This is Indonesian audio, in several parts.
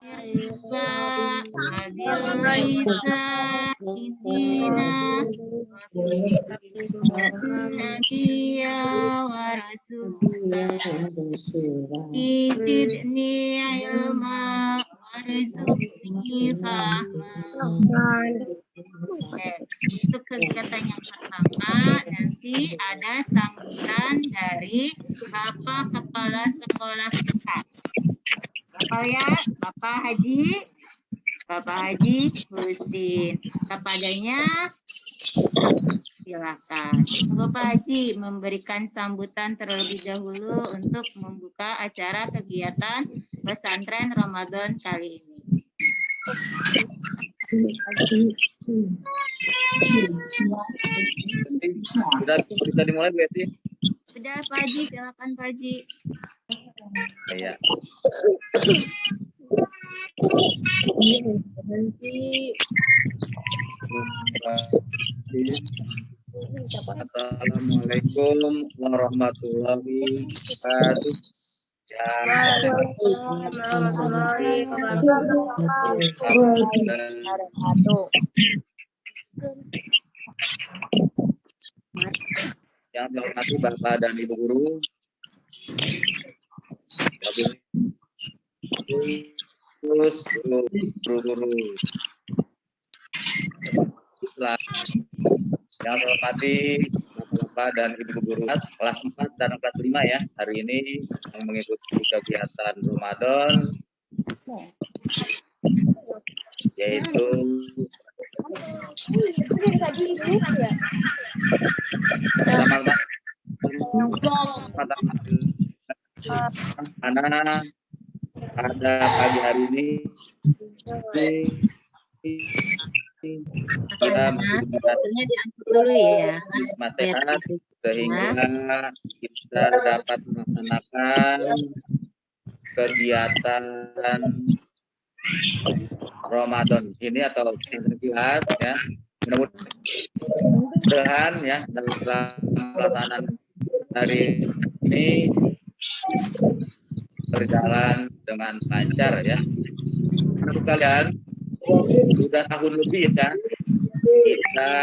Isa intina Nabiya wa rasulah Isidni ilma warzuqni fahma. Untuk kegiatan yang pertama nanti ada sambutan dari Bapak Kepala Sekolah kita. Bapak Haji Husin. Kepadanya silakan. Bapak Haji memberikan sambutan terlebih dahulu untuk membuka acara kegiatan pesantren Ramadan kali ini. Sudah dimulai berarti? Sudah Pak Haji, silakan Pak Haji. Ya. Assalamualaikum warahmatullahi wabarakatuh. Yang dihormati Bapak dan Ibu Guru, terus guru-guru, yang dihormati Bapak dan Ibu Guru kelas 4 dan kelas 5 ya, hari ini yang mengikuti kegiatan Ramadan, yaitu anak pada pagi hari ini kita diangkat dulu ya, sehat sehingga kita dapat melaksanakan kegiatan Ramadan ini atau kilat ya, mudah-mudahan ya dalam pelaksanaan hari ini berjalan dengan lancar ya. Untuk kalian sudah tahun lebih ya kita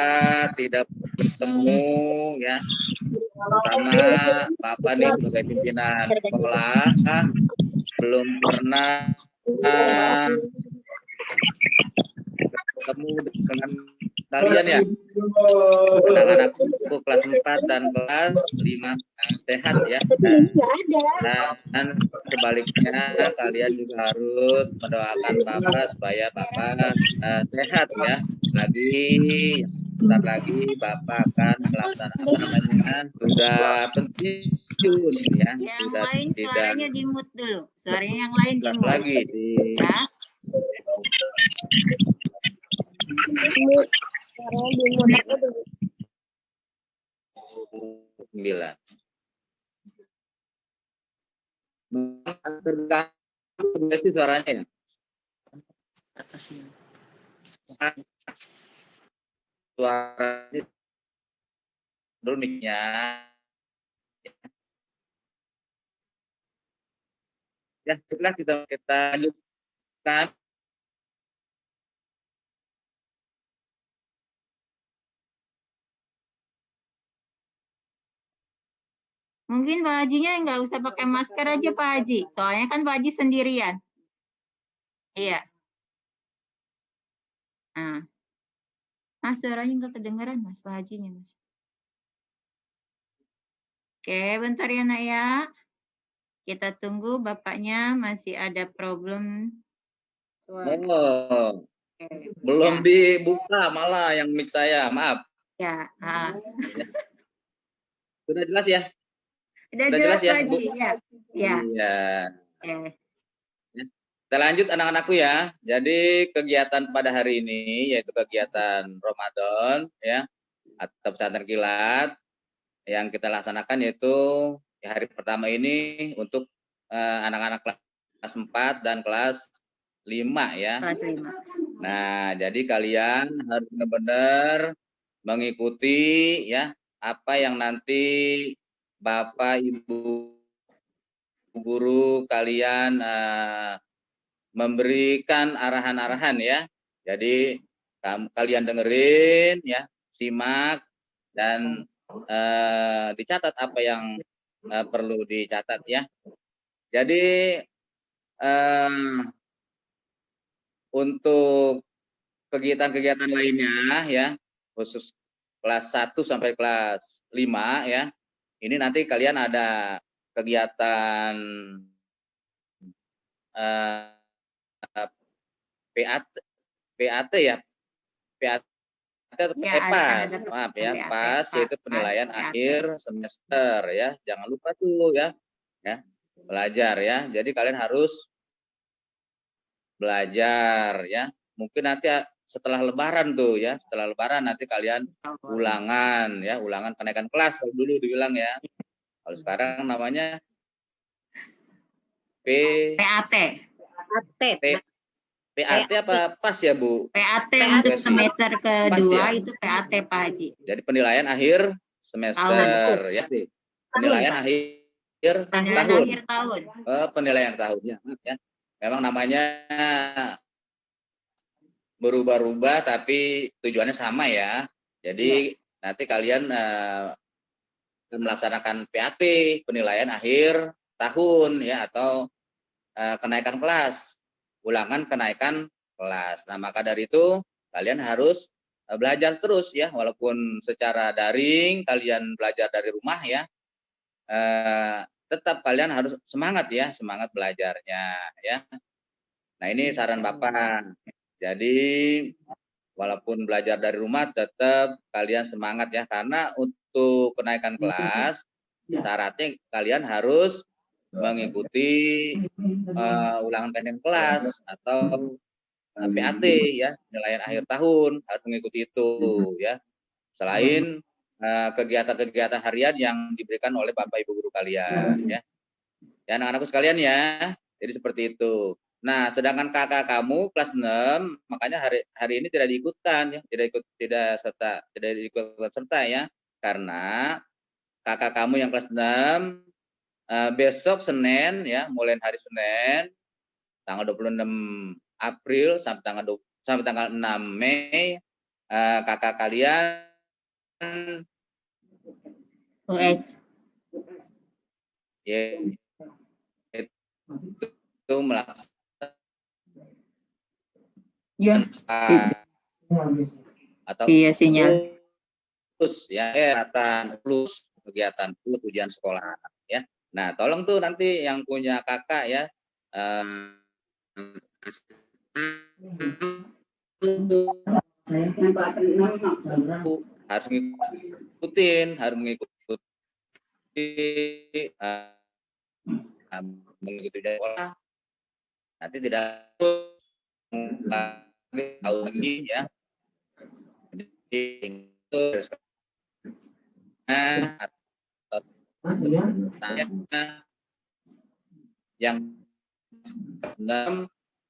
tidak bertemu ya, sama Bapak nih sebagai pimpinan sekolah belum pernah ketemu dengan kalian ya, anak-anak untuk kelas 4 dan kelas 5 sehat ya, dan sebaliknya kalian juga harus mendoakan Bapak supaya Bapak sehat ya. Sebentar lagi Bapak akan melaksanakan sudah pensiun ya. Yang sudah lain tidak suaranya di-mute dulu, suaranya yang lain di-mute lagi ya. Sembilan. Terganggu sih suaranya ya. Suaranya runiknya. Ya, setelah kita lanjutkan. Mungkin Pak Hajinya nggak usah pakai masker aja Pak Haji, soalnya kan Pak Haji sendirian. Iya. Suaranya nggak kedengeran Mas, Pak Hajinya Mas. Oke, bentar ya Nak ya. Kita tunggu Bapaknya masih ada problem suara. Belum dibuka malah yang mic saya, maaf. Ya. Sudah jelas ya? Sudah jelas ya, Bu? Ya. Iya. Kita lanjut anak-anakku ya. Jadi kegiatan pada hari ini yaitu kegiatan Ramadan ya, atau pesantren kilat yang kita laksanakan yaitu hari pertama ini untuk anak-anak kelas 4 dan kelas 5 ya. Kelas 5. Nah, jadi kalian harus benar-benar mengikuti ya apa yang nanti Bapak Ibu guru kalian memberikan arahan-arahan ya. Jadi kalian dengerin ya, simak dan dicatat apa yang perlu dicatat ya. Jadi untuk kegiatan-kegiatan lainnya ya, khusus kelas 1 sampai kelas 5 ya. Ini nanti kalian ada kegiatan PAT ya. PAT atau Ya, akan PAS, ada maaf ya, PAT, PAS yaitu penilaian PAT. akhir semester ya. Jangan lupa tuh ya. Ya, belajar ya. Jadi kalian harus belajar ya. Mungkin nanti setelah lebaran tuh ya, setelah lebaran nanti kalian ulangan ya, ulangan kenaikan kelas dulu dibilang ya. Kalau sekarang namanya PAT. PAT apa PAS ya Bu? PAT untuk semester kedua ya? Itu PAT Pak Haji. Jadi penilaian akhir semester ya. Penilaian akhir tahun. Penilaian tahunnya ya. Memang namanya berubah-ubah tapi tujuannya sama ya. Jadi nanti kalian melaksanakan PAT, penilaian akhir tahun ya, atau kenaikan kelas, ulangan kenaikan kelas. Nah, maka dari itu kalian harus belajar terus ya, walaupun secara daring kalian belajar dari rumah ya, tetap kalian harus semangat ya, semangat belajarnya ya. Nah, ini saran Bapak. Jadi walaupun belajar dari rumah tetap kalian semangat ya, karena untuk kenaikan kelas syaratnya kalian harus mengikuti ulangan kenaikan kelas atau PAT ya, penilaian akhir tahun, harus mengikuti itu ya. Selain kegiatan-kegiatan harian yang diberikan oleh Bapak Ibu guru kalian ya. Ya anak-anakku sekalian ya. Jadi seperti itu. Nah, sedangkan kakak kamu kelas 6, makanya hari ini tidak diikutkan ya, tidak diikut serta ya. Karena kakak kamu yang kelas 6 besok Senin ya, mulai hari Senin tanggal 26 April sampai tanggal 6 Mei kakak kalian US ya, itu melaksanakan atau sinyal plus ya plus kegiatan plus ujian sekolah ya. Nah, tolong tuh nanti yang punya kakak ya harus mengikuti sekolah. Nanti tidak tahu lagi ya. Jadi itu yang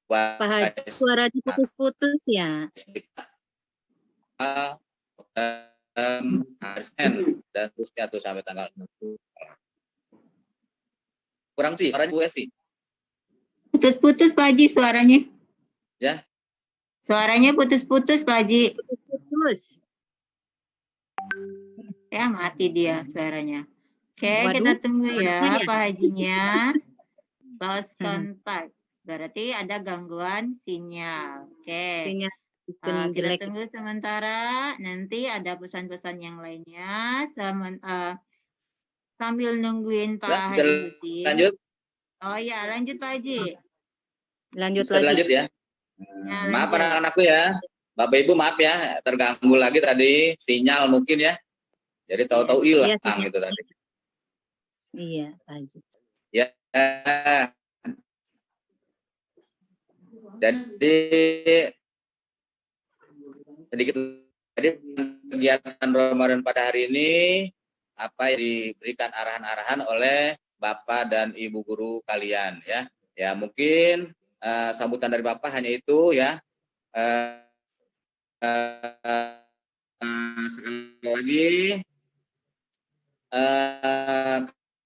Pak Haji, suaranya putus-putus ya. Dan terusnya tuh sampai tanggal 60. Kurang sih, suaranya gue sih. Putus-putus Pak Haji suaranya. Ya. Suaranya putus-putus Pak Haji. Putus. Ya mati dia suaranya. Oke, Waduh, kita tunggu ya ya? Pak Hajinya. Lost contact. Berarti ada gangguan sinyal. Oke. Sinyal Kita jelek. tunggu sementara. Nanti ada pesan-pesan yang lainnya. Sambil nungguin Pak Haji Husin. Lanjut. Oh iya, lanjut Pak Haji. Lanjut ya. Maaf anak-anakku ya. Bapak Ibu maaf ya, terganggu lagi tadi sinyal mungkin ya. Jadi tahu-tahu hilang gitu tadi. Iya, Pak Haji. Ya. Jadi sedikit tadi kegiatan Ramadan pada hari ini apa yang diberikan arahan-arahan oleh Bapak dan Ibu guru kalian ya. Ya mungkin sambutan dari Bapak hanya itu ya. Sekali lagi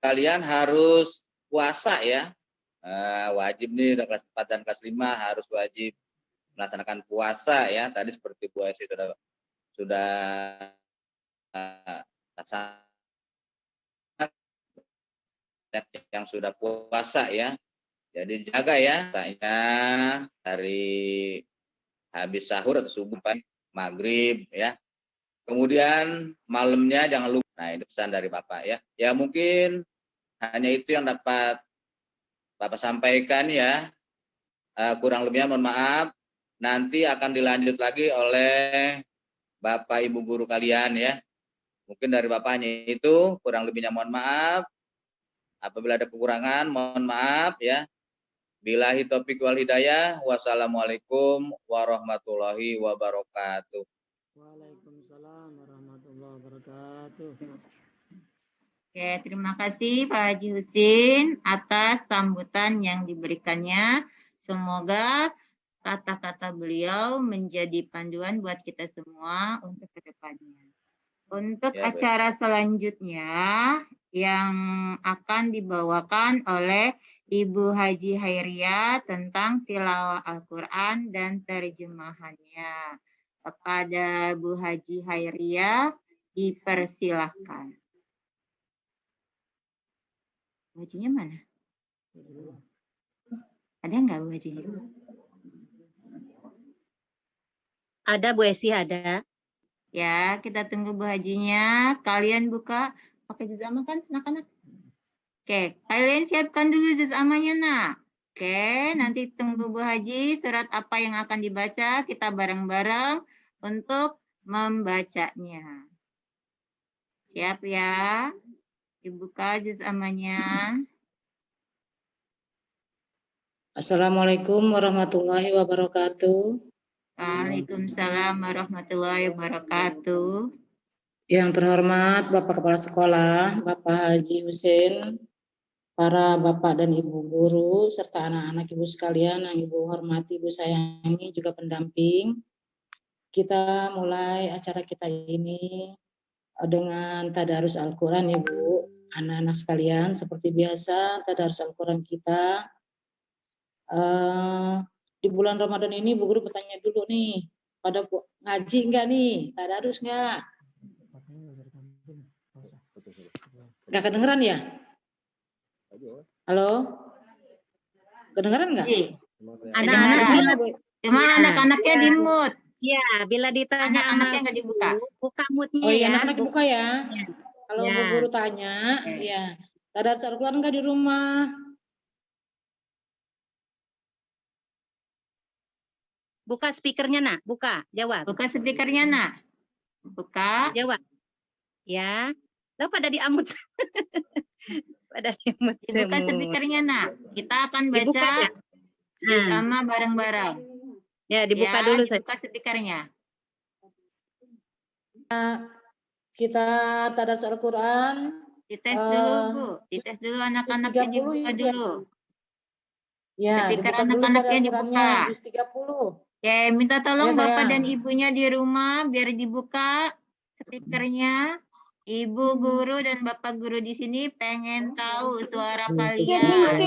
kalian harus puasa ya. wajib nih udah kelas 4 dan kelas 5 harus wajib melaksanakan puasa ya. Tadi seperti Bu Esi sudah laksanakan yang sudah puasa ya. Jadi jaga ya, tanya dari habis sahur atau subuh, maghrib ya. Kemudian malamnya jangan lupa. Nah, ini pesan dari Bapak ya. Ya mungkin hanya itu yang dapat Bapak sampaikan ya. Kurang lebihnya mohon maaf. Nanti akan dilanjut lagi oleh Bapak Ibu guru kalian ya. Mungkin dari Bapak hanya itu, kurang lebihnya mohon maaf. Apabila ada kekurangan mohon maaf ya. Billahi taufiq wal hidayah. Wassalamualaikum warahmatullahi wabarakatuh. Waalaikumsalam warahmatullahi wabarakatuh. Oke, terima kasih Pak Haji Husin atas sambutan yang diberikannya. Semoga kata-kata beliau menjadi panduan buat kita semua untuk ke depannya. Untuk Ya, acara selanjutnya yang akan dibawakan oleh Ibu Haji Hairiyah tentang tilawah Al-Quran dan terjemahannya. Kepada Bu Haji Hairiyah dipersilahkan. Bu Hajinya mana? Ada nggak Bu Haji? Ada Bu Esi, ada. Ya, kita tunggu Bu Hajinya. Kalian buka pakai juz amma kan, anak-anak? Oke, kalian siapkan dulu juz ammanya, nak. Oke, nanti tunggu Bu Haji surat apa yang akan dibaca, kita bareng-bareng untuk membacanya. Siap ya? Dibuka juz ammanya. Assalamualaikum warahmatullahi wabarakatuh. Waalaikumsalam warahmatullahi wabarakatuh. Yang terhormat Bapak Kepala Sekolah, Bapak Haji Husin, para Bapak dan Ibu guru, serta anak-anak Ibu sekalian yang Ibu hormati, Ibu sayangi, juga pendamping. Kita mulai acara kita ini dengan tadarus Al-Quran, Ibu. Anak-anak sekalian, seperti biasa, tadarus Al-Quran kita. Di bulan Ramadan ini, Bu Guru bertanya dulu nih, pada ngaji enggak nih, tadarus enggak? Enggak kedengeran ya? Halo? Kedengeran enggak? Anak-anak bila, Cuma Ya, anak-anaknya ya. di mute. ya, bila ditanya sama Anak-anaknya nggak dibuka. guru, buka mute-nya Oh iya, ya. anak-anak dibuka ya. Kalau Ya. Bu Guru tanya, Oke. ya, tadarus Al-Quran enggak di rumah? Buka speakernya, nak. Buka, jawab. Buka speakernya, nak. Buka. Jawab. Ya. Lo pada diamut. Pada diamut Dibuka semua. speakernya, nak. Kita akan Dibuka baca ya? Nah, sama bareng-bareng. ya, dibuka Ya, dulu saja. dibuka speakernya. Kita tadarus Al-Quran. Dites dulu, Bu. Dites dulu anak-anaknya 30 dibuka ya. dulu. Ya, Speaker dibuka dulu anak-anaknya cari dibuka. Al-Qurannya, juz 30. Oke, minta tolong Ya, Bapak sayang. dan Ibunya di rumah biar dibuka speakernya. Ibu guru dan Bapak guru di sini pengen tahu suara kalian.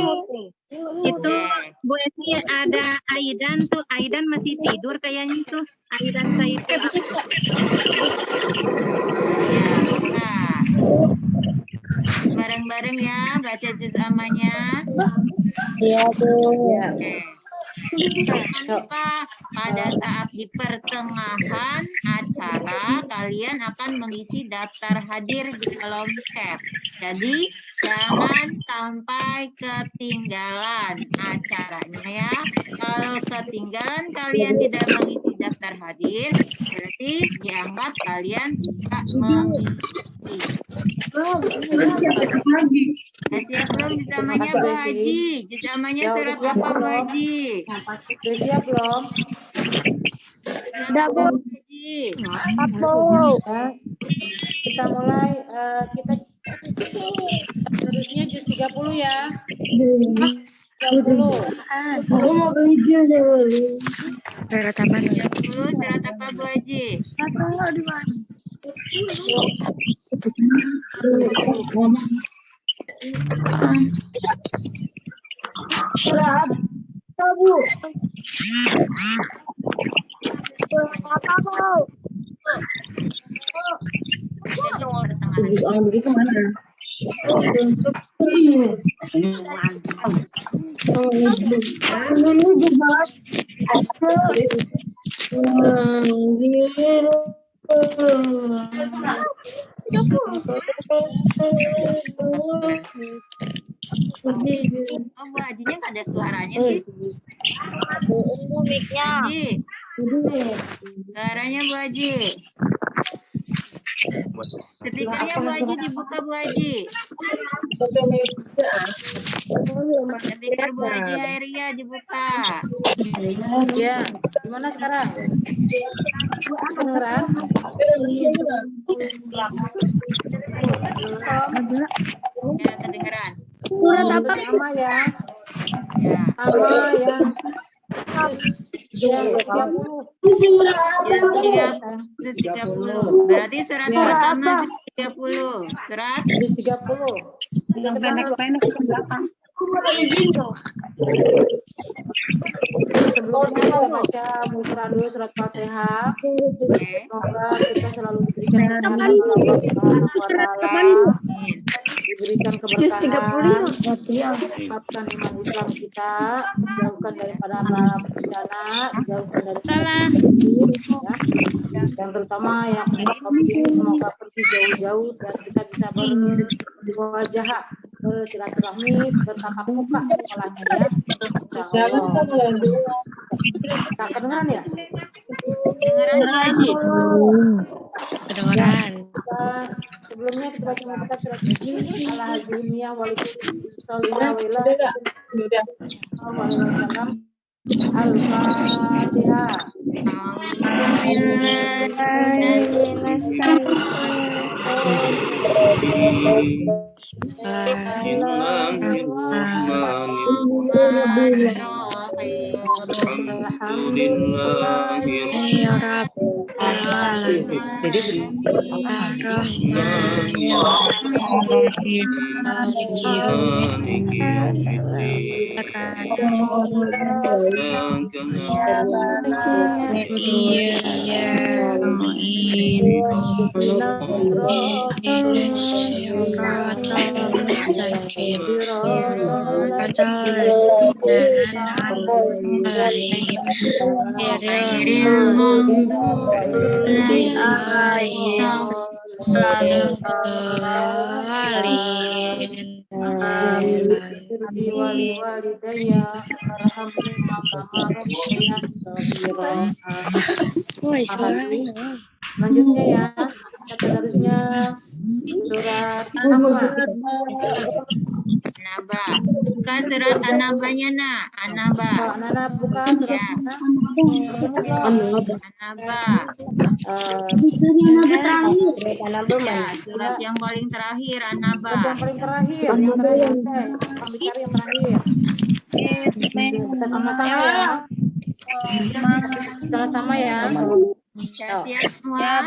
Itu Bu Esi ada Aidan tuh. Aidan masih tidur kayaknya tuh. Aidan Saiful. Ya, nah. Bareng-bareng ya baca juz amanya. Iya, Bu. Oke. Jangan lupa pada saat di pertengahan acara kalian akan mengisi daftar hadir di kolom chat. Jadi jangan sampai ketinggalan acaranya ya. Kalau ketinggalan kalian tidak mengisi daftar hadir, berarti dianggap kalian tidak mengisi. Siap belum juzamanya Bu Haji? Juzamanya Ya, surat udah siap, apa Bu belum? Haji? Sudah siap belum? Surat apa Bu Haji? Nah, kita mulai, kita harusnya juz 30 ya. 30. Aku mau beli jus dulu. 30 surat apa Bu Haji? Surat apa, Bu? Apa, Bu? Pertengahan. Begitu mana? Ini juga Oh, Bu Hajinya nggak ada suaranya sih. Haji, suaranya Bu Haji. Speakernya Bu Haji dibuka Bu Haji. Speaker Bu Haji Hairia dibuka. Ya, gimana sekarang? Kedengeran? Ya, kedengeran. Surat apa? Sama ya. Ya. Sama ya. Ya, 30. Berarti surat pertama 30. Surat 30. Yang pendek-pendek ke belakang. Sebelumnya saya baca musra dulu surat Fatihah. Semoga kita selalu diberikan kesehatan oleh Allah Subhanahu wa Ta'ala, diberikan keberkahan, tetapkan iman Islam kita, dijauhkan daripada bala bencana, dijauhkan daripada ya. Dan terutama yang COVID ini semoga pergi jauh-jauh dan kita bisa berwajah, bersilaturahmi, bertatap muka sekolahnya ya. Tak kedengeran ya? Dengeran Bu Haji. Kedengeran. Sebelumnya kita baca kitab surat ala hajimiyah Al-Fatihah. Selanjutnya ya, kata harusnya surat An-Naba. Buka surat An-Nabanya, nak. An-Naba. Anak-anak buka surat An-Naba. Ya, Surat yang paling terakhir, An-Naba. yang paling terakhir, yang bicara yang terakhir. Kita sama-sama ya. Sama-sama ya. Siap semua.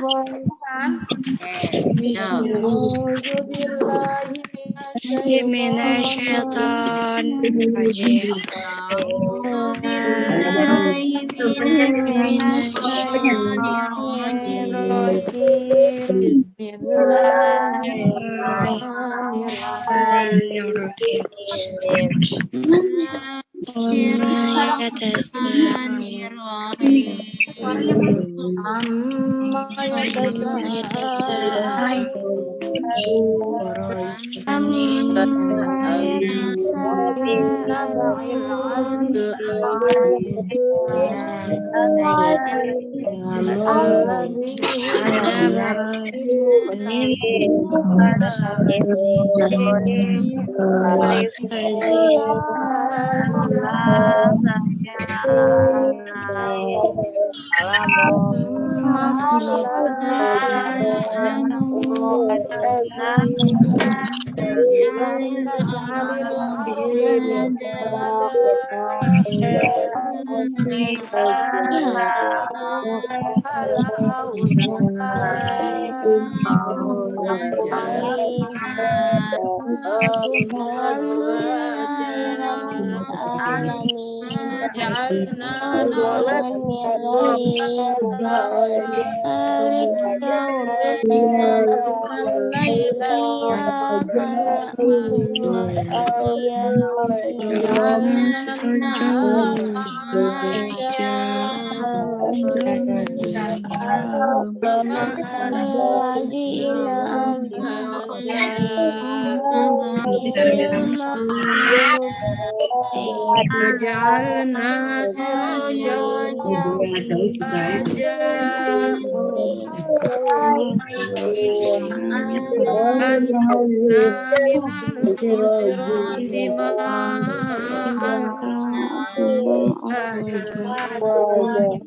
جعلنا نومكم وجعلنا الليل وجعلنا النهار معاشا وجعلنا سراجا وهاجا وأنزلنا من المعصرات ماء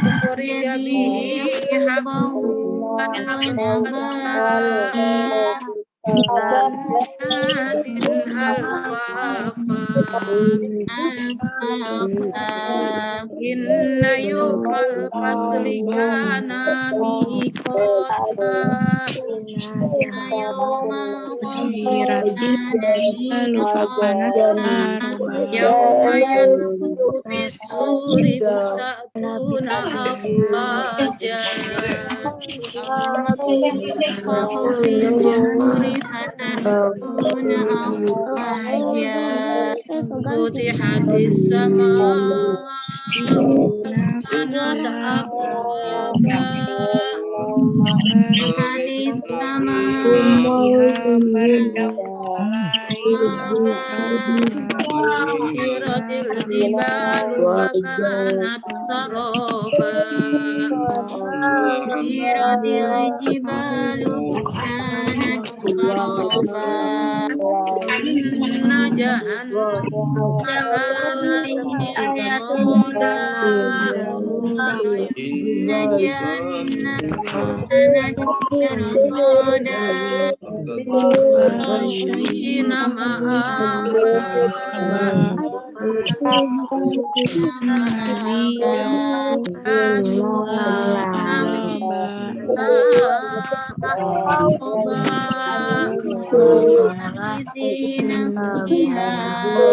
أخرج به حبا جنات ألفافا إن يوم الفصل كان ميقاتا يوم الفصل كان يوم ينفخ في الصور فتأتون أفواجا ينفخ في الصور فتأتون أفواجا فتحت السماء كانت أبوابا فتحت وسيرت الجبال فكانت سرابا سيرت الجبال فكانت سرابا إن جهنم موعدا إن جهنم كانت مرصادا طاغين مآبا كانوا لهم حقبا خالدين فيها لا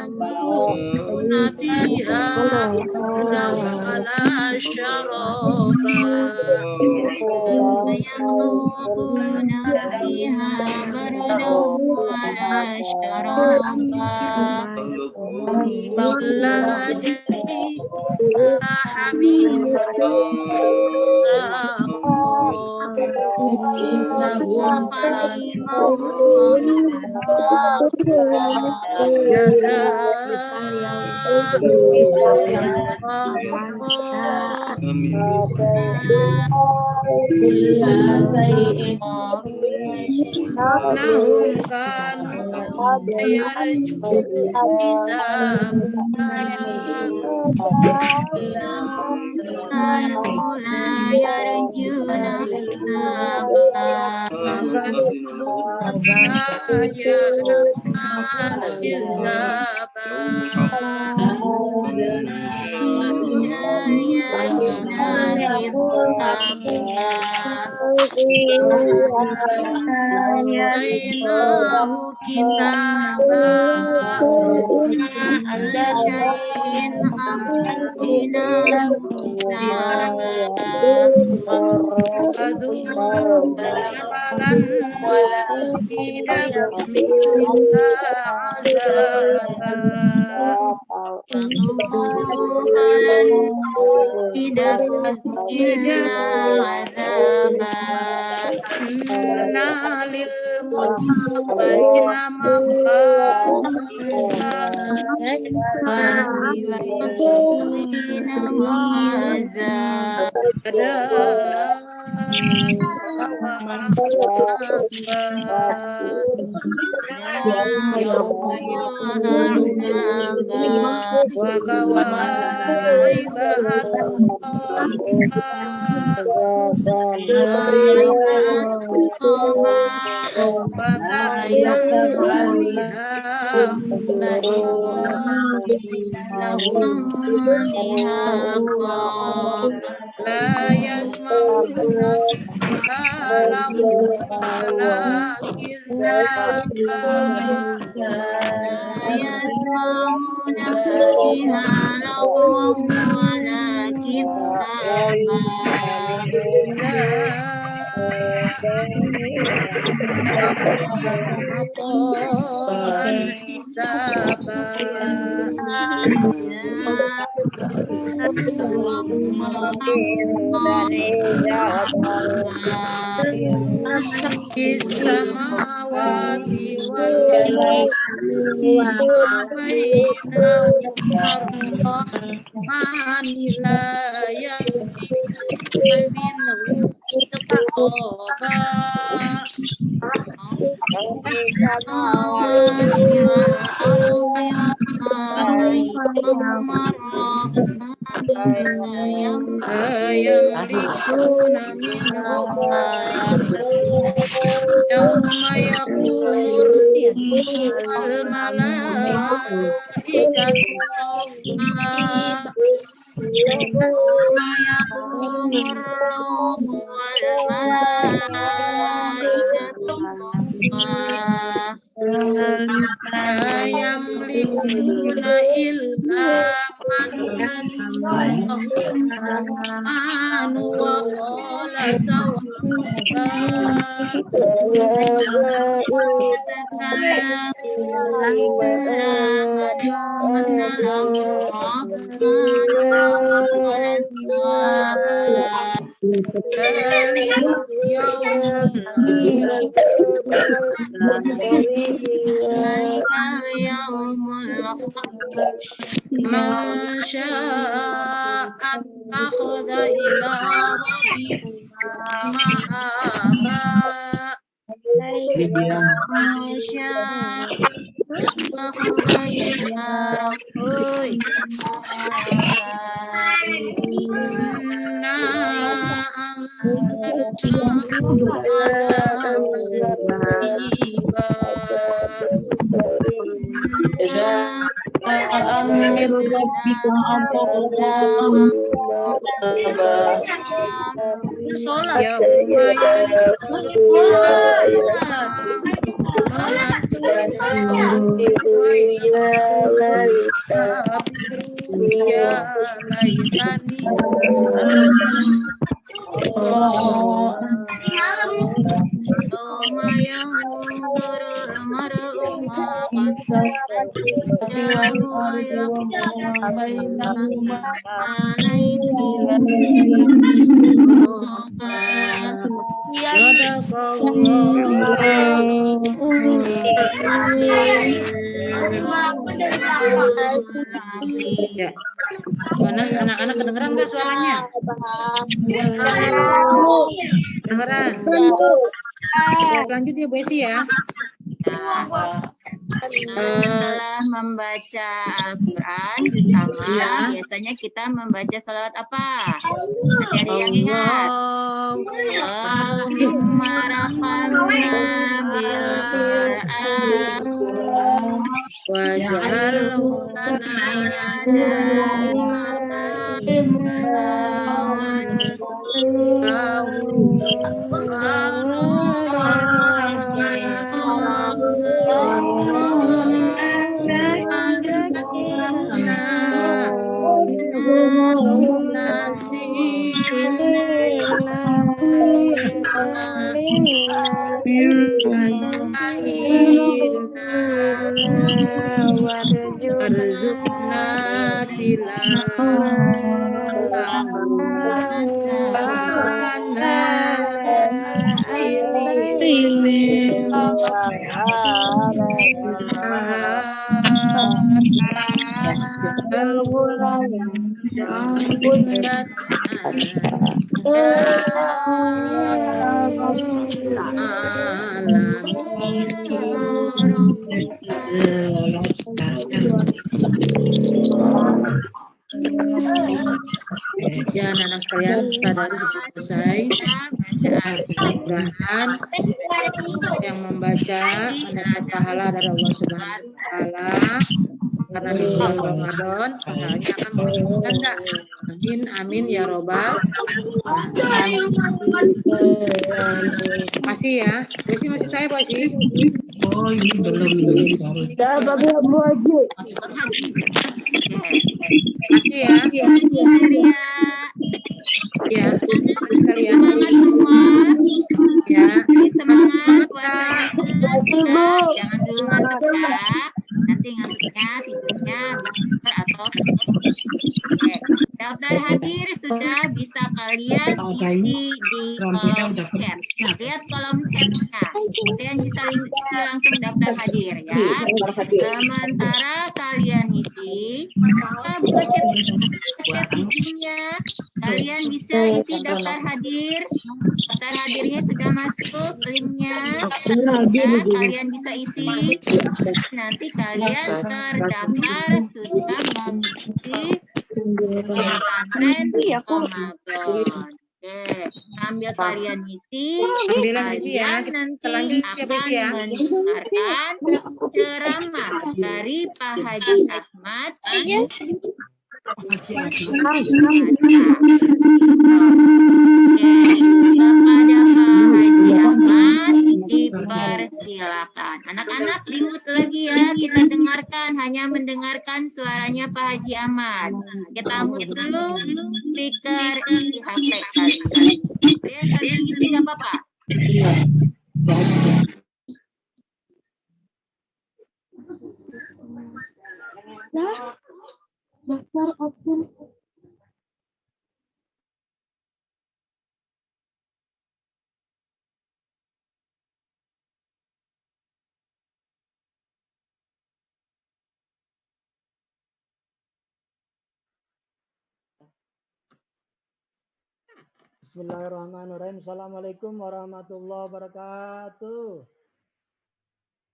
يذوقون فيها بردا ولا شرابا يذوقون فيها بردا ولا شرابا إلا جاء حميم ساقا إنهم حميما وغساقا جزاء إنهم كانوا يرجون حسابا إنهم كانوا لا يرجون حسابا آياتنا كذابا آياتنا أحصيناه كتابا كل شيء أحصيناه كتابا فذوقوا فلن نزيدكم إلا عذابا فذوقوا فلن نزيدكم إلا عذابا إن للمتقين للمتقين مفازا وكواعب أترابا أترابا La yasma'una lahu wala kizaba. يسمعون فيها لغوا ولا كذابا عطاء حسابا. Samawati wal ardi wa bainahuma rahmani la yamlikuna minhu khitaba. لا يملكون منه يوم يقوم الروح والملائكة يوم يقوم الروح والملائكة صفا لا يملكون إلا من الرحمن وقال سواء. ذلك يوم الحق من شاء اتخذ إلى ربه مآبا. من شاء اتخذ إلى ربه إنا أنذرناكم عذابا قريبا. أمر ربكم Ya. Mana anak-anak kedengeran nggak suaranya? Kedengeran. Lanjut ya Bu Esi ya. Setelah membaca Al-Quran bersama, biasanya kita membaca salawat apa? Ada yang ingat? Allahumma rahamna bil Qur'an waj'alhu Warzuqna Ya, anak-anak sekalian, pada hari selesai. Mudah-mudahan yang membaca mendapat pahala dari Allah Subhanahu wa Ta'ala, karena di bulan Ramadan pahalanya akan berlipat ganda. Amin amin ya robbal alamin. Masih ya, masih saya Pak sih. Oh ini belum ini baru. Dah bagi Bu Haji. Masih ya. Ya, sekalian. Semangat semua. Ya, Semangat semangat, puasanya. Ibu. Jangan dulu ngantuk ya. Nanti ngantuknya tidurnya bisa atau oke. Daftar hadir sudah bisa kalian isi di kolom chat. Lihat kolom chatnya. Kalian bisa isi langsung daftar hadir ya. Sementara kalian isi, kita buka chat izinnya. Kalian bisa isi daftar hadir. Daftar hadirnya sudah masuk linknya. Ya, kalian bisa isi. Nanti kalian terdaftar sudah mengikuti pesantren Ramadan. Oke, sambil kalian isi, kalian nanti akan mendengarkan ceramah dari Pak Haji Ahmad. Kepada Pak Haji Ahmad dipersilakan. Anak-anak di-mute lagi ya, kita dengarkan, hanya mendengarkan suaranya Pak Haji Ahmad. Kita mute dulu speaker di HP kalian. Kalian sambil ngisi nggak apa-apa? Daftar option. Bismillahirrahmanirrahim. Assalamualaikum warahmatullahi wabarakatuh.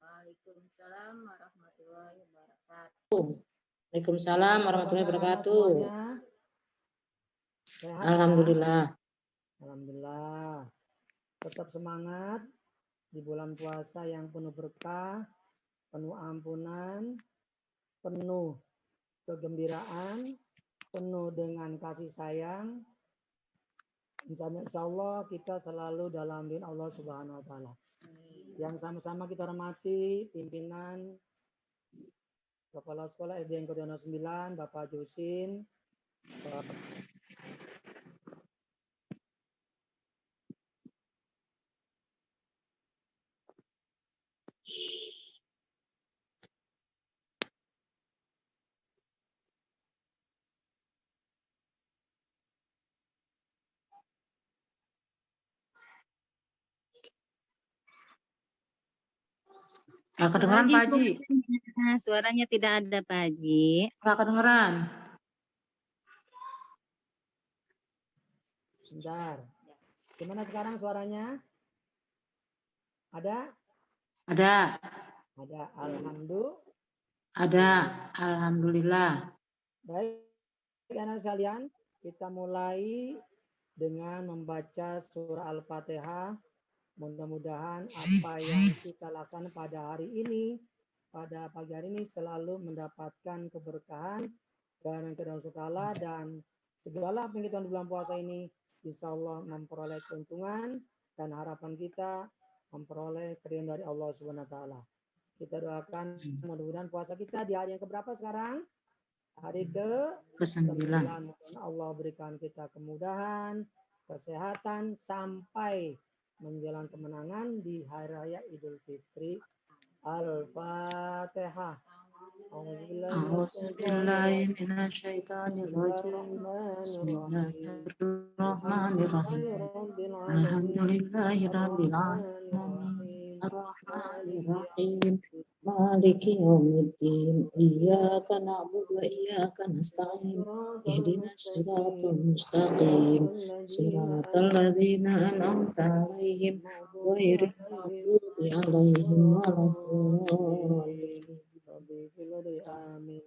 Waalaikumsalam warahmatullahi wabarakatuh. Waalaikumsalam warahmatullahi wabarakatuh. Sehat, Alhamdulillah. Alhamdulillah. Tetap semangat di bulan puasa yang penuh berkah, penuh ampunan, penuh kegembiraan, penuh dengan kasih sayang. Insya Allah kita selalu dalam lindungan Allah Subhanahu wa Ta'ala. Yang sama-sama kita hormati pimpinan Kepala Sekolah SD Negeri 9, Bapak Jusin, Nggak kedengeran Pak Haji. Nah, suaranya tidak ada Pak Haji. Nggak kedengeran. Bentar. Gimana sekarang suaranya? Ada? Ada. Ada. Alhamdulillah. Ada. Alhamdulillah. Baik, anak sekalian, kita mulai dengan membaca surah Al-Fatihah. Mudah-mudahan apa yang kita lakukan pada hari ini, pada pagi hari ini selalu mendapatkan keberkahan dan keridhaan dan segala apa yang kita di bulan puasa ini insya Allah memperoleh keuntungan dan harapan kita memperoleh keridhaan dari Allah Subhanahu wa Ta'ala. Kita doakan mudah-mudahan puasa kita di hari yang keberapa sekarang? Hari ke-9. Allah berikan kita kemudahan, kesehatan sampai menjelang kemenangan di hari raya Idul Fitri. Al-Fatihah. Alhamdulillahirabbil alamin. Ar-Rahmanir-Rahim. Maliki yaumiddin. Iyyaka na'budu wa iyyaka nasta'in. Ihdinas siratal mustaqim. Siratal ladzina an'amta 'alaihim ghairil maghdubi 'alaihim waladdallin. Amin.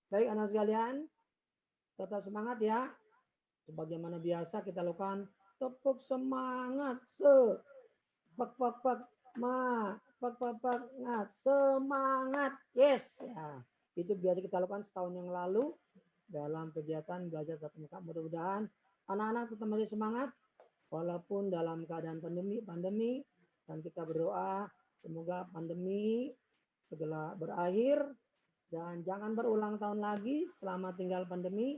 Baik anak sekalian, tetap semangat ya. Sebagaimana biasa kita lakukan tepuk semangat, pak pak pak, pak pak pak, semangat, yes. Ya, itu biasa kita lakukan setahun yang lalu dalam kegiatan belajar tatap muka. Mudah-mudahan anak-anak tetap masih semangat walaupun dalam keadaan pandemi, dan kita berdoa semoga pandemi segera berakhir dan jangan berulang tahun lagi selama tinggal pandemi,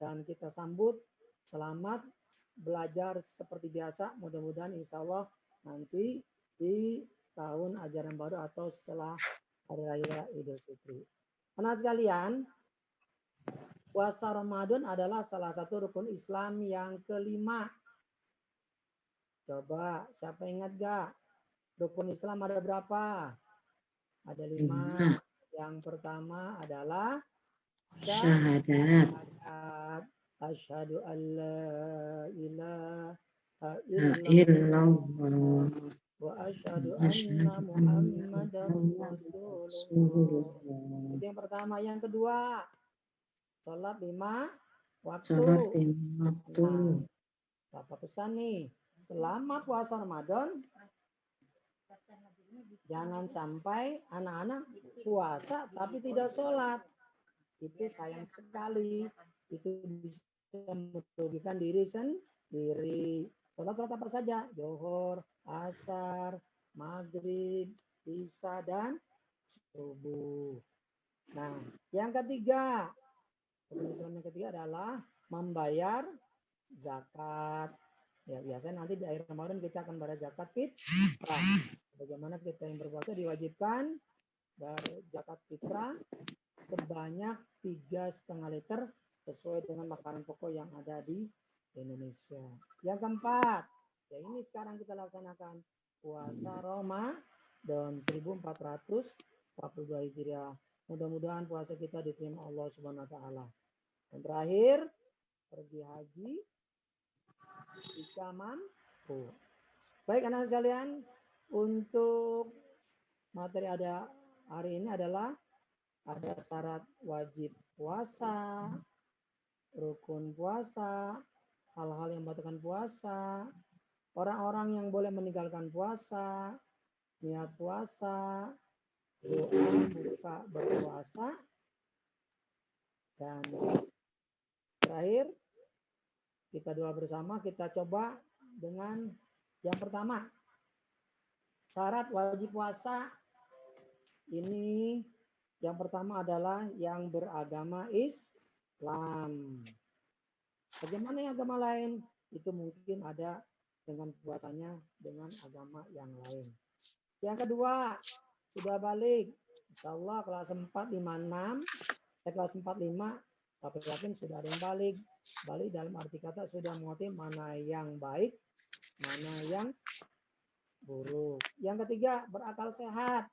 dan kita sambut selamat belajar seperti biasa. Mudah-mudahan insya Allah nanti di tahun ajaran baru atau setelah Hari Raya Idul Fitri. Anak sekalian, puasa Ramadan adalah salah satu rukun Islam yang kelima. Coba, siapa ingat gak? Rukun Islam ada berapa? Ada 5. Yang pertama adalah Syahadat. Asyhadu an la ilaha Illallah. wa asyhadu anna Muhammadar Rasulullah. Itu yang pertama. Yang kedua, sholat 5 waktu. Sholat 5 waktu. Nah, Bapak pesan nih, selama puasa Ramadan, jangan sampai anak-anak puasa tapi tidak sholat. Itu sayang sekali. Itu bisa merugikan diri sendiri. Sholat apa saja? Zuhur, asar, maghrib, isya, dan subuh. Nah, yang ketiga, Islam yang ketiga adalah membayar zakat. Ya, biasanya nanti di akhir Ramadan kita akan bayar zakat fitrah. Bagaimana kita yang berpuasa diwajibkan bayar zakat fitrah sebanyak 3,5 liter sesuai dengan makanan pokok yang ada di Indonesia. Yang keempat, ya ini sekarang kita laksanakan puasa Ramadan 1442 Hijriah. Mudah-mudahan puasa kita diterima Allah Subhanahu wa taala. Dan terakhir, pergi haji jika mampu. Baik anak sekalian, untuk materi ada hari ini adalah ada syarat wajib puasa, rukun puasa, hal-hal yang membatalkan puasa, orang-orang yang boleh meninggalkan puasa, niat puasa, doa buka berpuasa, dan terakhir kita doa bersama. Kita coba dengan yang pertama, syarat wajib puasa ini. Yang pertama adalah yang beragama Islam. Bagaimana yang agama lain? Itu mungkin ada dengan puasanya dengan agama yang lain. Yang kedua, sudah balik. Insya Allah kelas 4, 5, 6. Kelas 4, 5. Tapi yakin sudah ada yang balik. Balik dalam arti kata sudah mengerti mana yang baik, mana yang buruk. Yang ketiga, berakal sehat.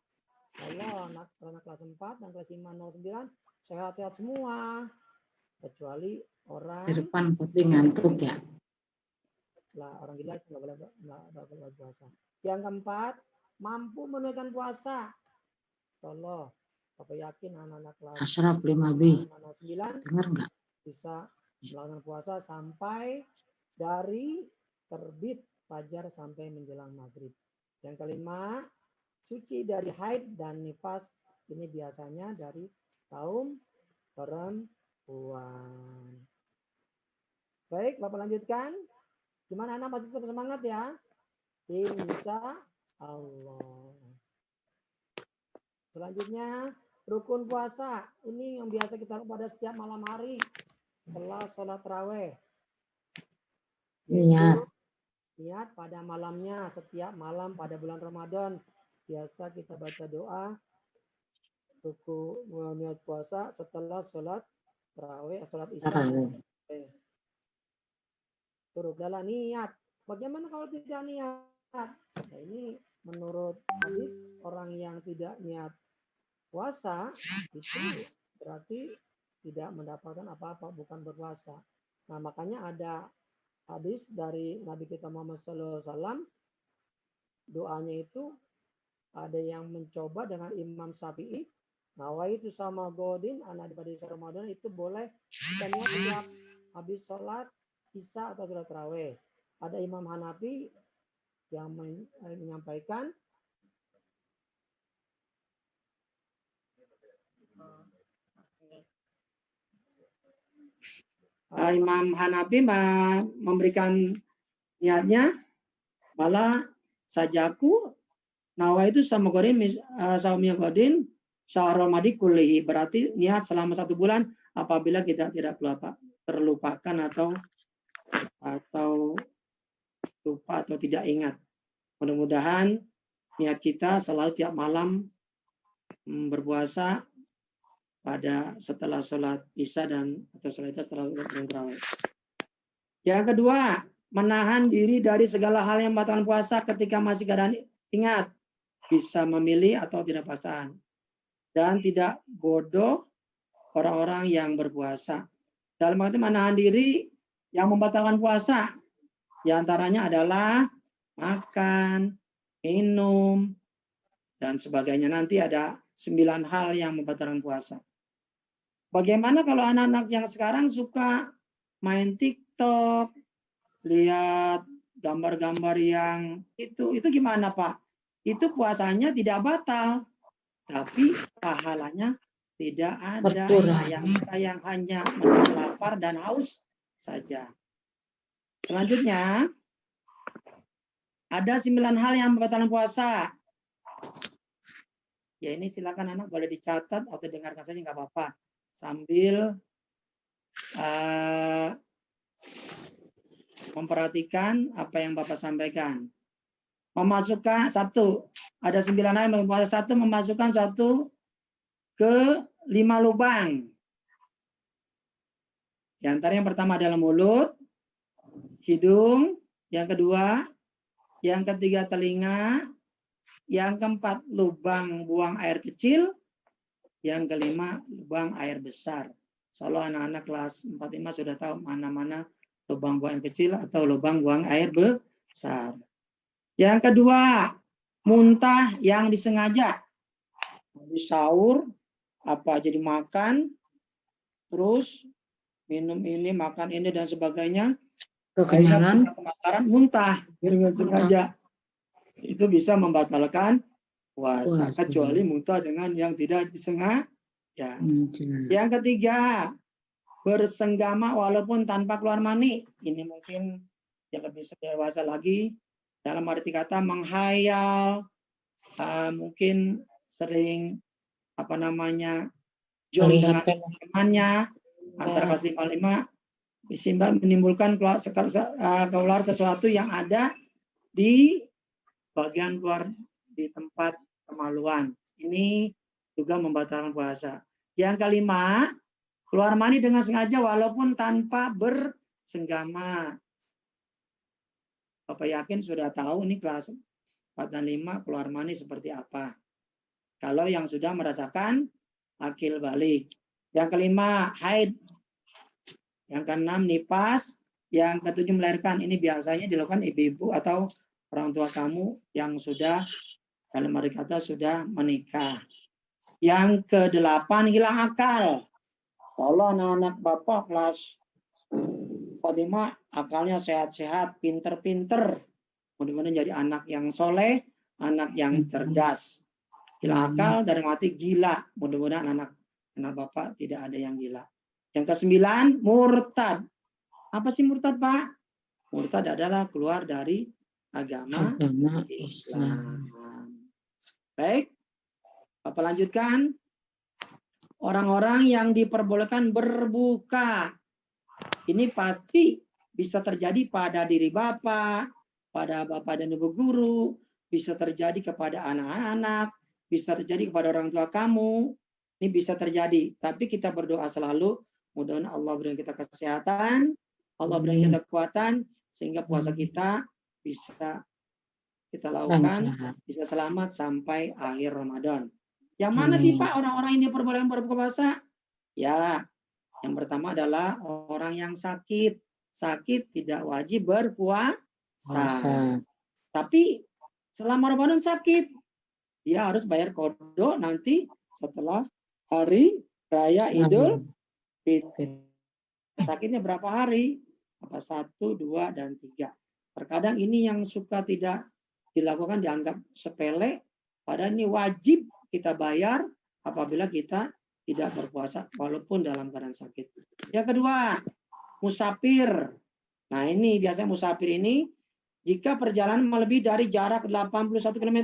Allah, anak kelas 4 dan kelas 5, 09 sehat-sehat semua. Kecuali orang Di depan tapi ngantuk ya. lah, orang gila nggak boleh puasa. Yang keempat, mampu menunaikan puasa. Allah, Bapak yakin anak-anak kelas Ashraf 5B. 09 Dengar nggak? bisa melakukan puasa sampai dari terbit fajar sampai menjelang maghrib. Yang kelima, suci dari haid dan nifas. Ini biasanya dari kaum perempuan. Baik, Bapak lanjutkan. Gimana anak masih tetap semangat ya? Insya Allah. Selanjutnya, rukun puasa. Ini yang biasa kita lakukan pada setiap malam hari setelah sholat tarawih. Niat pada malamnya, setiap malam pada bulan Ramadan. Biasa kita baca doa, ruku niat puasa setelah sholat tarawih, sholat isya. Turut dalam niat. Bagaimana kalau tidak niat? Nah, ini menurut hadis, orang yang tidak niat puasa itu berarti tidak mendapatkan apa-apa, bukan berpuasa. Nah, makanya ada hadis dari Nabi kita Muhammad SAW, doanya itu ada yang mencoba dengan Imam Syafi'i, nawaitu sama godin anak di Ramadan, itu boleh kita niat setiap habis sholat isya atau sholat tarawih. Ada Imam Hanafi yang menyampaikan. Imam Hanafi memberikan niatnya malah sajaku nawa itu sama godin saumnya godin syahr Ramadan kulihi, berarti niat selama 1 bulan apabila kita tidak terlupakan atau lupa atau tidak ingat. Mudah-mudahan niat kita selalu tiap malam berpuasa pada setelah sholat isya atau sholat isya setelah tarawih. Yang kedua, menahan diri dari segala hal yang membatalkan puasa ketika masih keadaan ingat, bisa memilih atau tidak paksaan, dan tidak bodoh orang-orang yang berpuasa. Dalam arti menahan diri yang membatalkan puasa, diantaranya adalah makan, minum, dan sebagainya. Nanti ada 9 hal yang membatalkan puasa. Bagaimana kalau anak-anak yang sekarang suka main TikTok, lihat gambar-gambar yang itu gimana Pak? Itu puasanya tidak batal, tapi pahalanya tidak ada. Sayang hanya menahan lapar dan haus saja. Selanjutnya, ada 9 hal yang membatalkan puasa. Ya ini silakan anak boleh dicatat atau dengarkan saja nggak apa-apa. Sambil memperhatikan apa yang Bapak sampaikan. Memasukkan ada 9 hal yang puasa. 1, memasukkan suatu ke 5 lubang. Di antara yang pertama adalah mulut, hidung, yang kedua, yang ketiga telinga, yang keempat lubang buang air kecil, yang kelima lubang air besar. Kalau anak-anak kelas 4-5 sudah tahu mana-mana lubang buang air kecil atau lubang buang air besar. Yang kedua, muntah yang disengaja. Habis sahur, apa jadi makan, terus minum ini, makan ini, dan sebagainya. Kekenyangan. Kemakaran, muntah dengan sengaja. Itu bisa membatalkan puasa. Kecuali muntah dengan yang tidak disengaja. Yang ketiga, bersenggama walaupun tanpa keluar mani. Ini mungkin yang lebih dewasa lagi. Dalam arti kata menghayal, mungkin sering jong dengan temannya antara kelas 5-5 bisa menimbulkan keluar sesuatu yang ada di bagian luar di tempat kemaluan. Ini juga membatalkan puasa. Yang kelima, keluar mani dengan sengaja walaupun tanpa bersenggama. Bapak yakin sudah tahu ini kelas 4 dan 5 keluar mani seperti apa. Kalau yang sudah merasakan akil balik. Yang kelima, haid. Yang keenam, nifas. Yang ketujuh, melahirkan. Ini biasanya dilakukan ibu-ibu atau orang tua kamu yang sudah, dalam arti kata, sudah menikah. Yang kedelapan, hilang akal. Kalau anak-anak Bapak kelas 5 akalnya sehat-sehat, pinter-pinter. Mudah-mudahan jadi anak yang soleh, anak yang cerdas. Hilang akal dari mati gila. Mudah-mudahan anak Bapak tidak ada yang gila. Yang ke-9, murtad. Apa sih murtad, Pak? Murtad adalah keluar dari agama Islam. Baik, Bapak lanjutkan. Orang-orang yang diperbolehkan berbuka. Ini pasti bisa terjadi pada diri Bapak, pada Bapak dan Ibu guru, bisa terjadi kepada anak-anak, bisa terjadi kepada orang tua kamu. Ini bisa terjadi. Tapi kita berdoa selalu, mudah-mudahan Allah berikan kita kesehatan, Allah berikan kita kekuatan, sehingga puasa kita bisa kita lakukan, bisa selamat sampai akhir Ramadan. Yang mana sih Pak orang-orang ini diperbolehkan berbuka puasa? Ya, yang pertama adalah orang yang sakit. Sakit tidak wajib berpuasa. Tapi selama Ramadan sakit, dia harus bayar qada nanti setelah hari raya Idul Fitri. Sakitnya berapa hari? Apa 1, 2, dan 3. Terkadang ini yang suka tidak dilakukan dianggap sepele, padahal ini wajib kita bayar apabila kita tidak berpuasa walaupun dalam keadaan sakit. Yang kedua, musafir. Nah, ini biasanya musafir ini jika perjalanan melebihi dari jarak 81 km,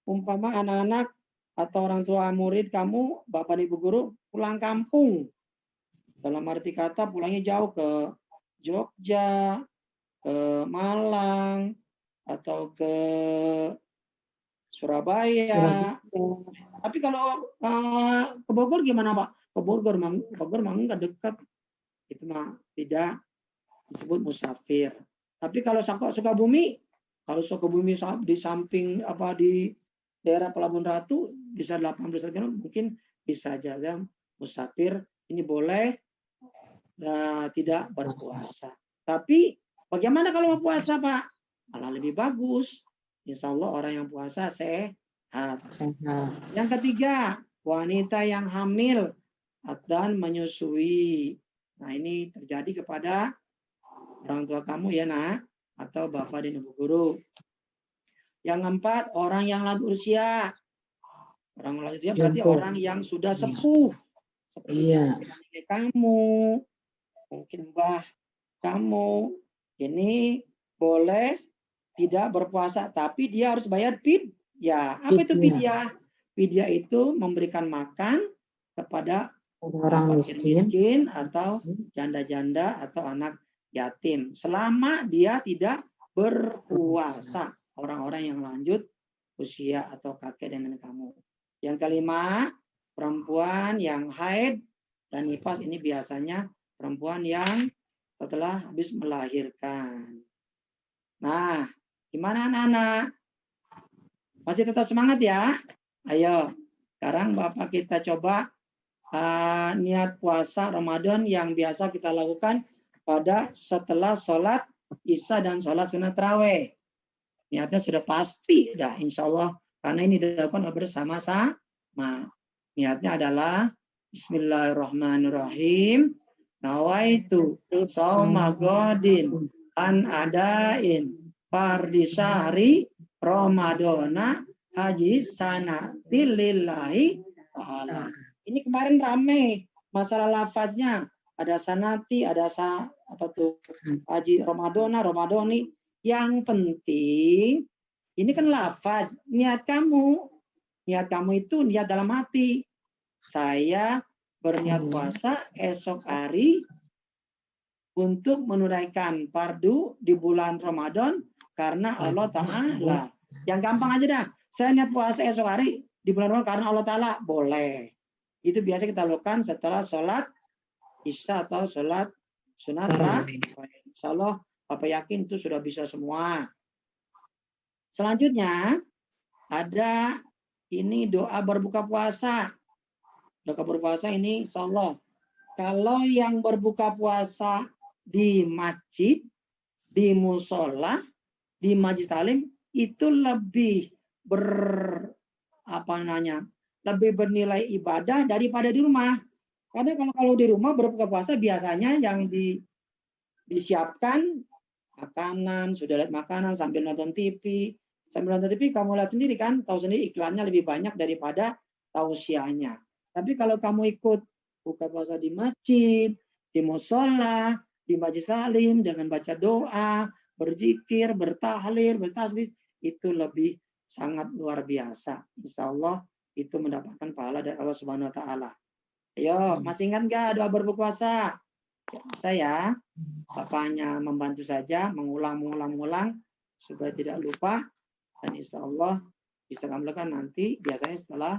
umpama anak-anak atau orang tua murid kamu, bapak ibu guru pulang kampung. Dalam arti kata pulangnya jauh ke Jogja, ke Malang, atau ke Surabaya. Tapi kalau ke Bogor gimana Pak? Ke Bogor mah enggak dekat. Itu mah tidak disebut musafir. Tapi kalau Sukabumi, kalau Sukabumi di samping di daerah Pelabuhan Ratu bisa 18 km mungkin bisa aja musafir ini boleh tidak berpuasa. Tapi bagaimana kalau mau puasa Pak? Malah lebih bagus. Insya Allah orang yang puasa sehat. Yang ketiga, wanita yang hamil dan menyusui. Nah, ini terjadi kepada orang tua kamu ya nak, atau bapak dan ibu guru. Yang keempat, orang yang lanjut usia. Orang lanjut usia berarti orang yang sudah sepuh. Seperti kamu, mungkin mbah kamu, ini boleh tidak berpuasa, tapi dia harus bayar fidyah. Apa itu fidyah? Fidyah itu memberikan makan kepada orang miskin atau janda-janda atau anak yatim selama dia tidak berpuasa. Orang-orang yang lanjut usia atau kakek dan nenek kamu. Yang kelima, perempuan yang haid dan nifas, ini biasanya perempuan yang setelah habis melahirkan. Nah, gimana anak-anak? Masih tetap semangat ya? Ayo, sekarang Bapak kita coba niat puasa Ramadan yang biasa kita lakukan pada setelah sholat Isya dan sholat sunat tarawih. Niatnya sudah pasti dah, insya Allah, karena ini dilakukan bersama-sama. Niatnya adalah Bismillahirrahmanirrahim. Nawaitu shauma godin an adain fardi syahri Ramadana haji sanati lillahi ta'ala. Ini kemarin rame masalah lafaznya. Ada sanati, ada haji Ramadana, Ramadoni. Yang penting ini kan lafaz, niat kamu. Niat kamu itu niat dalam hati. Saya berniat puasa esok hari untuk menunaikan fardu di bulan Ramadan karena Allah Ta'ala. Yang gampang aja dah. Saya niat puasa esok hari di bulan Ramadan karena Allah Ta'ala. Boleh. Itu biasa kita lakukan setelah sholat Isya atau sholat sunat tarawih. Insya Allah Bapak yakin itu sudah bisa semua. Selanjutnya ada ini doa berbuka puasa. Doa berpuasa ini insya Allah. Kalau yang berbuka puasa di masjid, di musola, di majelis taklim itu lebih lebih bernilai ibadah daripada di rumah. Karena kalau di rumah berbuka puasa biasanya yang disiapkan makanan, sudah lihat makanan sambil nonton TV. Sambil nonton TV kamu lihat sendiri kan, tahu sendiri iklannya lebih banyak daripada tausiahnya. Tapi kalau kamu ikut buka puasa di masjid, di musola, di majelis taklim dengan baca doa, berzikir, bertahlil, bertasbih, itu lebih sangat luar biasa. Insya Allah itu mendapatkan pahala dari Allah Subhanahu Wa Taala. Ayo, masih ingat nggak doa berbuka puasa? Saya bapaknya membantu saja, mengulang supaya tidak lupa, dan insya Allah bisa kamu lakukan nanti biasanya setelah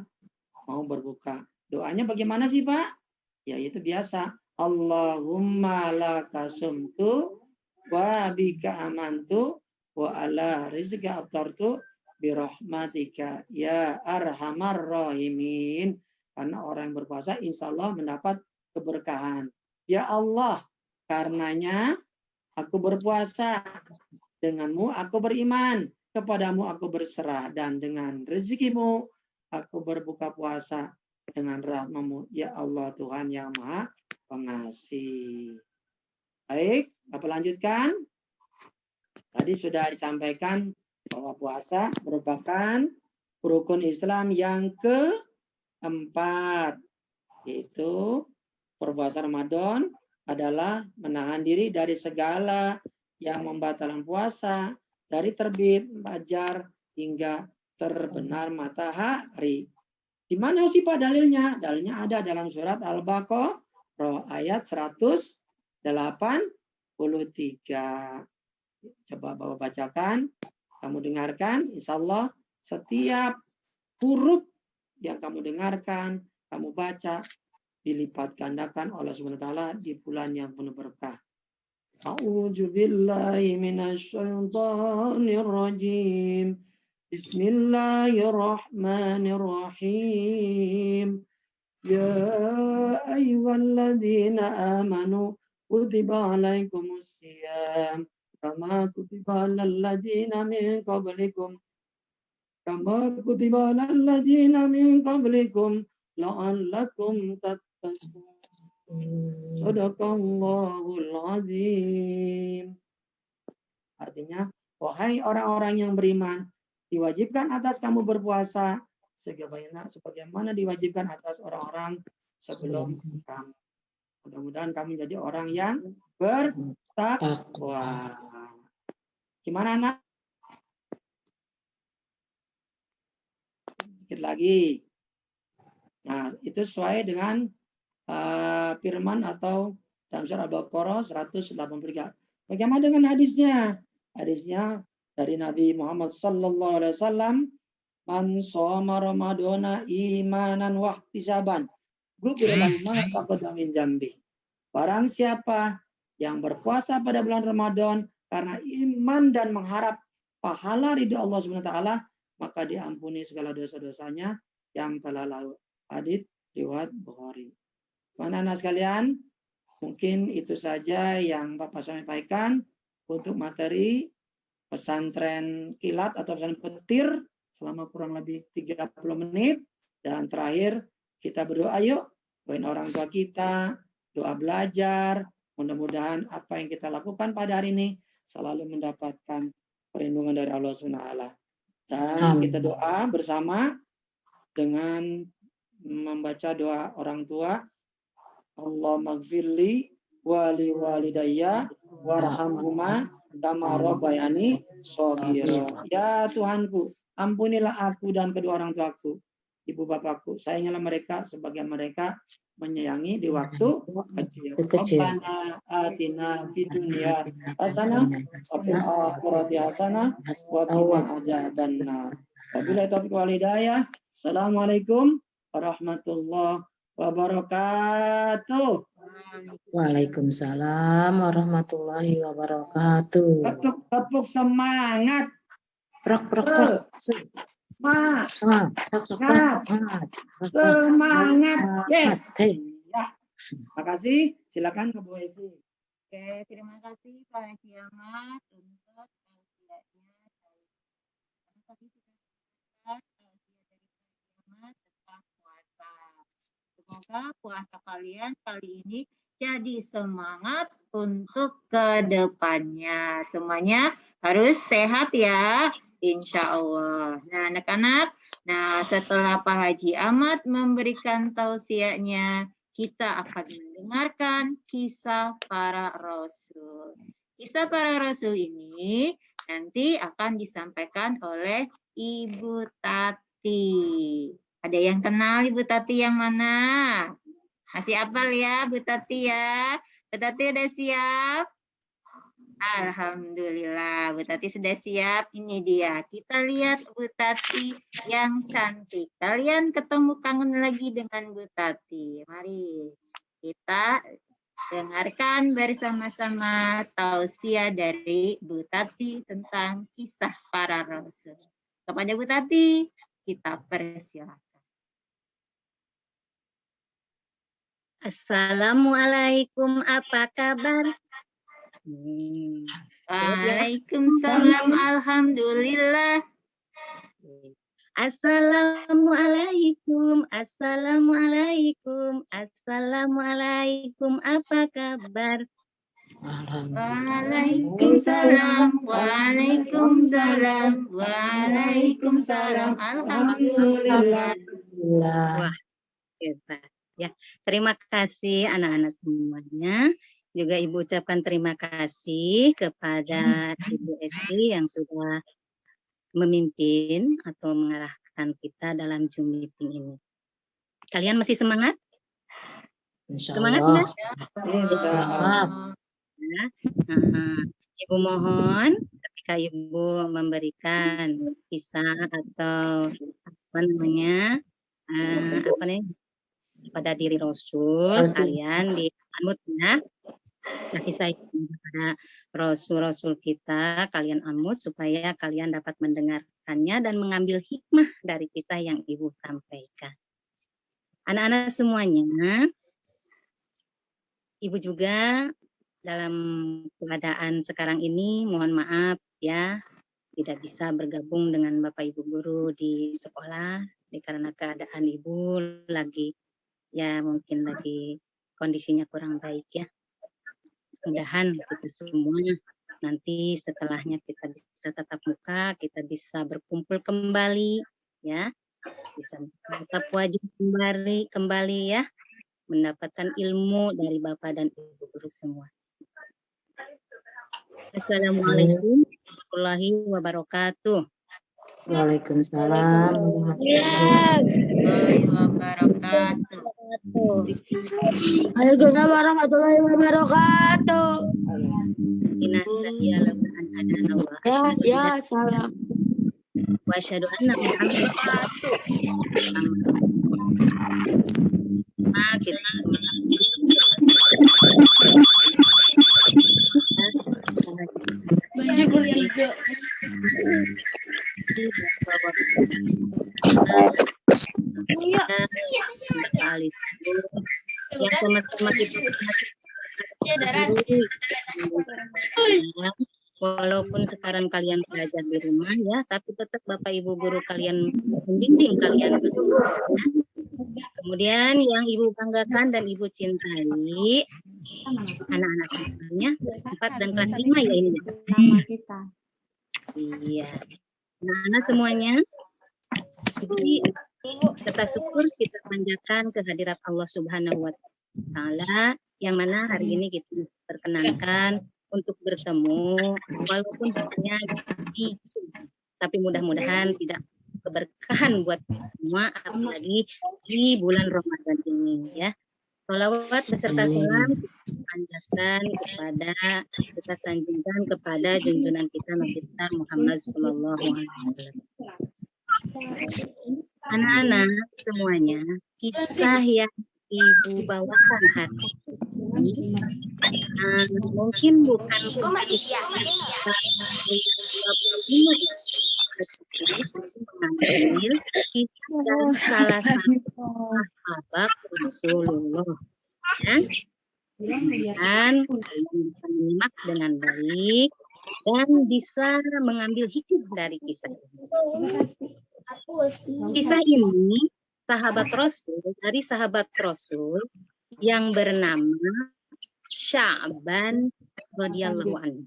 mau berbuka. Doanya bagaimana sih Pak? Ya itu biasa. Allahumma laka sumtu wa bika amantu wa ala rizqa aftartu birahmatika ya arhamar rahimin. Karena orang yang berpuasa insya Allah mendapat keberkahan. Ya Allah, karenanya aku berpuasa, denganmu aku beriman, kepadamu aku berserah, dan dengan rezekimu aku berbuka puasa dengan rahmat-Mu, ya Allah Tuhan yang Maha Pengasih. Baik, Bapak lanjutkan. Tadi sudah disampaikan bahwa puasa merupakan rukun Islam yang keempat, yaitu berpuasa Ramadan adalah menahan diri dari segala yang membatalkan puasa, dari terbit fajar hingga terbenar matahari. Di mana sih Pak dalilnya? Dalilnya ada dalam surat Al-Baqarah ayat 183. Coba Bapak bacakan, kamu dengarkan, insya Allah setiap huruf yang kamu dengarkan, kamu baca, dilipat gandakan oleh SWT di bulan yang penuh berkah. A'udzu billahi minasyaitonir rajim. Bismillahirrahmanirrahim. Ya ayyuhalladzina amanu kutiba alaikumus syiyam kama kutiba alal ladzina min qablikum la'allakum tattaqun. Shadaqallahul azim. Artinya, wahai orang-orang yang beriman, diwajibkan atas kamu berpuasa sebagaimana diwajibkan atas orang-orang sebelum kamu. Mudah-mudahan kami jadi orang yang bertakwa. Gimana anak? Sedikit lagi. Nah, itu sesuai dengan firman atau dalam surah Al-Baqarah 183. Bagaimana dengan hadisnya? Hadisnya dari Nabi Muhammad sallallahu alaihi wasallam, man shoma ramadhana imanan wa ihtisaban ghufira lahu ma taqaddama min dzambi. Barang siapa yang berpuasa pada bulan Ramadan karena iman dan mengharap pahala ridha Allah Subhanahu wa taala, maka diampuni segala dosa-dosanya yang telah lalu. Hadits riwayat Bukhari. Anak-anak sekalian, mungkin itu saja yang Bapak sampaikan untuk materi pesantren kilat atau pesantren petir selama kurang lebih 30 menit. Dan terakhir, kita berdoa yuk, doain orang tua kita, doa belajar, mudah-mudahan apa yang kita lakukan pada hari ini selalu mendapatkan perlindungan dari Allah SWT. Dan kita doa bersama dengan membaca doa orang tua. Allah maghfirli wali walidayya warhamhuma kama rabbayani shaghira. Ya Tuhanku, ampunilah aku dan kedua orang tuaku, ibu bapakku. Sayangilah mereka sebagian mereka menyayangi di waktu kecil. Rabbana atina fid dunya hasanah wa fil akhirati hasanah wa qina adzabannar. Wabillahi taufiq wal hidayah. Assalamualaikum warahmatullahi wabarakatuh. Waalaikumsalam warahmatullahi wabarakatuh. Tepuk semangat. Prok. Semangat. Yes. Ya. Terima kasih. Silakan ke Bu Esi. Oke, terima kasih Pak Haji Ahmad untuk tausiahnya. Tadi kita bahas tausiah dari Pak Haji Ahmad tentang puasa. Semoga puasa kalian kali ini jadi semangat untuk ke depannya. Semuanya harus sehat ya, insya Allah. Nah, anak-anak, setelah Pak Haji Ahmad memberikan tausiahnya, kita akan mendengarkan kisah para rasul. Kisah para rasul ini nanti akan disampaikan oleh Ibu Tati. Ada yang kenal Ibu Tati yang mana? Masih hafal ya Bu Tati ya? Bu Tati udah siap? Alhamdulillah, Bu Tati sudah siap. Ini dia, kita lihat Bu Tati yang cantik. Kalian ketemu kangen lagi dengan Bu Tati. Mari kita dengarkan bersama-sama tausiah dari Bu Tati tentang kisah para rasul. Kepada Bu Tati, kita persilakan. Assalamualaikum, apa kabar? Waalaikumsalam, alhamdulillah. Assalamualaikum, assalamualaikum, assalamualaikum, apa kabar? Waalaikumsalam, waalaikumsalam, waalaikumsalam. Alhamdulillah. Wah, hebat. Ya, terima kasih anak-anak semuanya. Juga Ibu ucapkan terima kasih kepada Ibu Esti yang sudah memimpin atau mengarahkan kita dalam Zoom meeting ini. Kalian masih semangat? Semangat Insyaallah. enggak? Ya. Ibu mohon ketika Ibu memberikan kisah atau apa namanya pada diri Rasul, kalian diamut ya. Kisah pada Rasul kita, kalian amut supaya kalian dapat mendengarkannya dan mengambil hikmah dari kisah yang Ibu sampaikan. Anak-anak semuanya, Ibu juga dalam keadaan sekarang ini mohon maaf ya, tidak bisa bergabung dengan Bapak Ibu guru di sekolah karena keadaan Ibu lagi ya mungkin lagi kondisinya kurang baik ya. Mudah-mudahan kita semua nanti setelahnya kita bisa tatap muka, kita bisa berkumpul kembali ya, bisa tetap wajib kembali ya, mendapatkan ilmu dari Bapak dan Ibu guru semua. Assalamualaikum warahmatullahi wabarakatuh. Waalaikumsalam warahmatullahi wabarakatuh. Waalaikumsalam warahmatullahi wabarakatuh. Inna lillahi wa inna ilaihi raji'un. Ya, salah. Wa asyhadu anna Muhammadan yang sama-sama kita walaupun sekarang kalian belajar di rumah ya, tapi tetap Bapak Ibu guru kalian membimbing kalian. Kemudian yang Ibu banggakan dan Ibu cintai anak-anak kaliannya 4 dan kelas 5 ya ini. Sama kita. Iya. Anak-anak semuanya. Jadi serta syukur kita panjatkan kehadirat Allah Subhanahu wa Ta'ala yang mana hari ini kita perkenankan untuk bertemu walaupun hanya di tapi mudah-mudahan tidak keberkahan buat semua apalagi di bulan Ramadan ini ya. Sholawat beserta salam kita panjatkan kepada kita sanjungkan kepada junjungan kita Nabi besar Muhammad sallallahu alaihi wasallam. Anak-anak semuanya, kisah yang Ibu bawakan hari ini mungkin bukan mengambil kisah salah satu sahabat Rasulullah ya. Dan bisa menyimak dengan baik dan bisa mengambil hikmah dari kisah ini. Kisah ini sahabat Rasul yang bernama Sya'ban radhiyallahu anhu.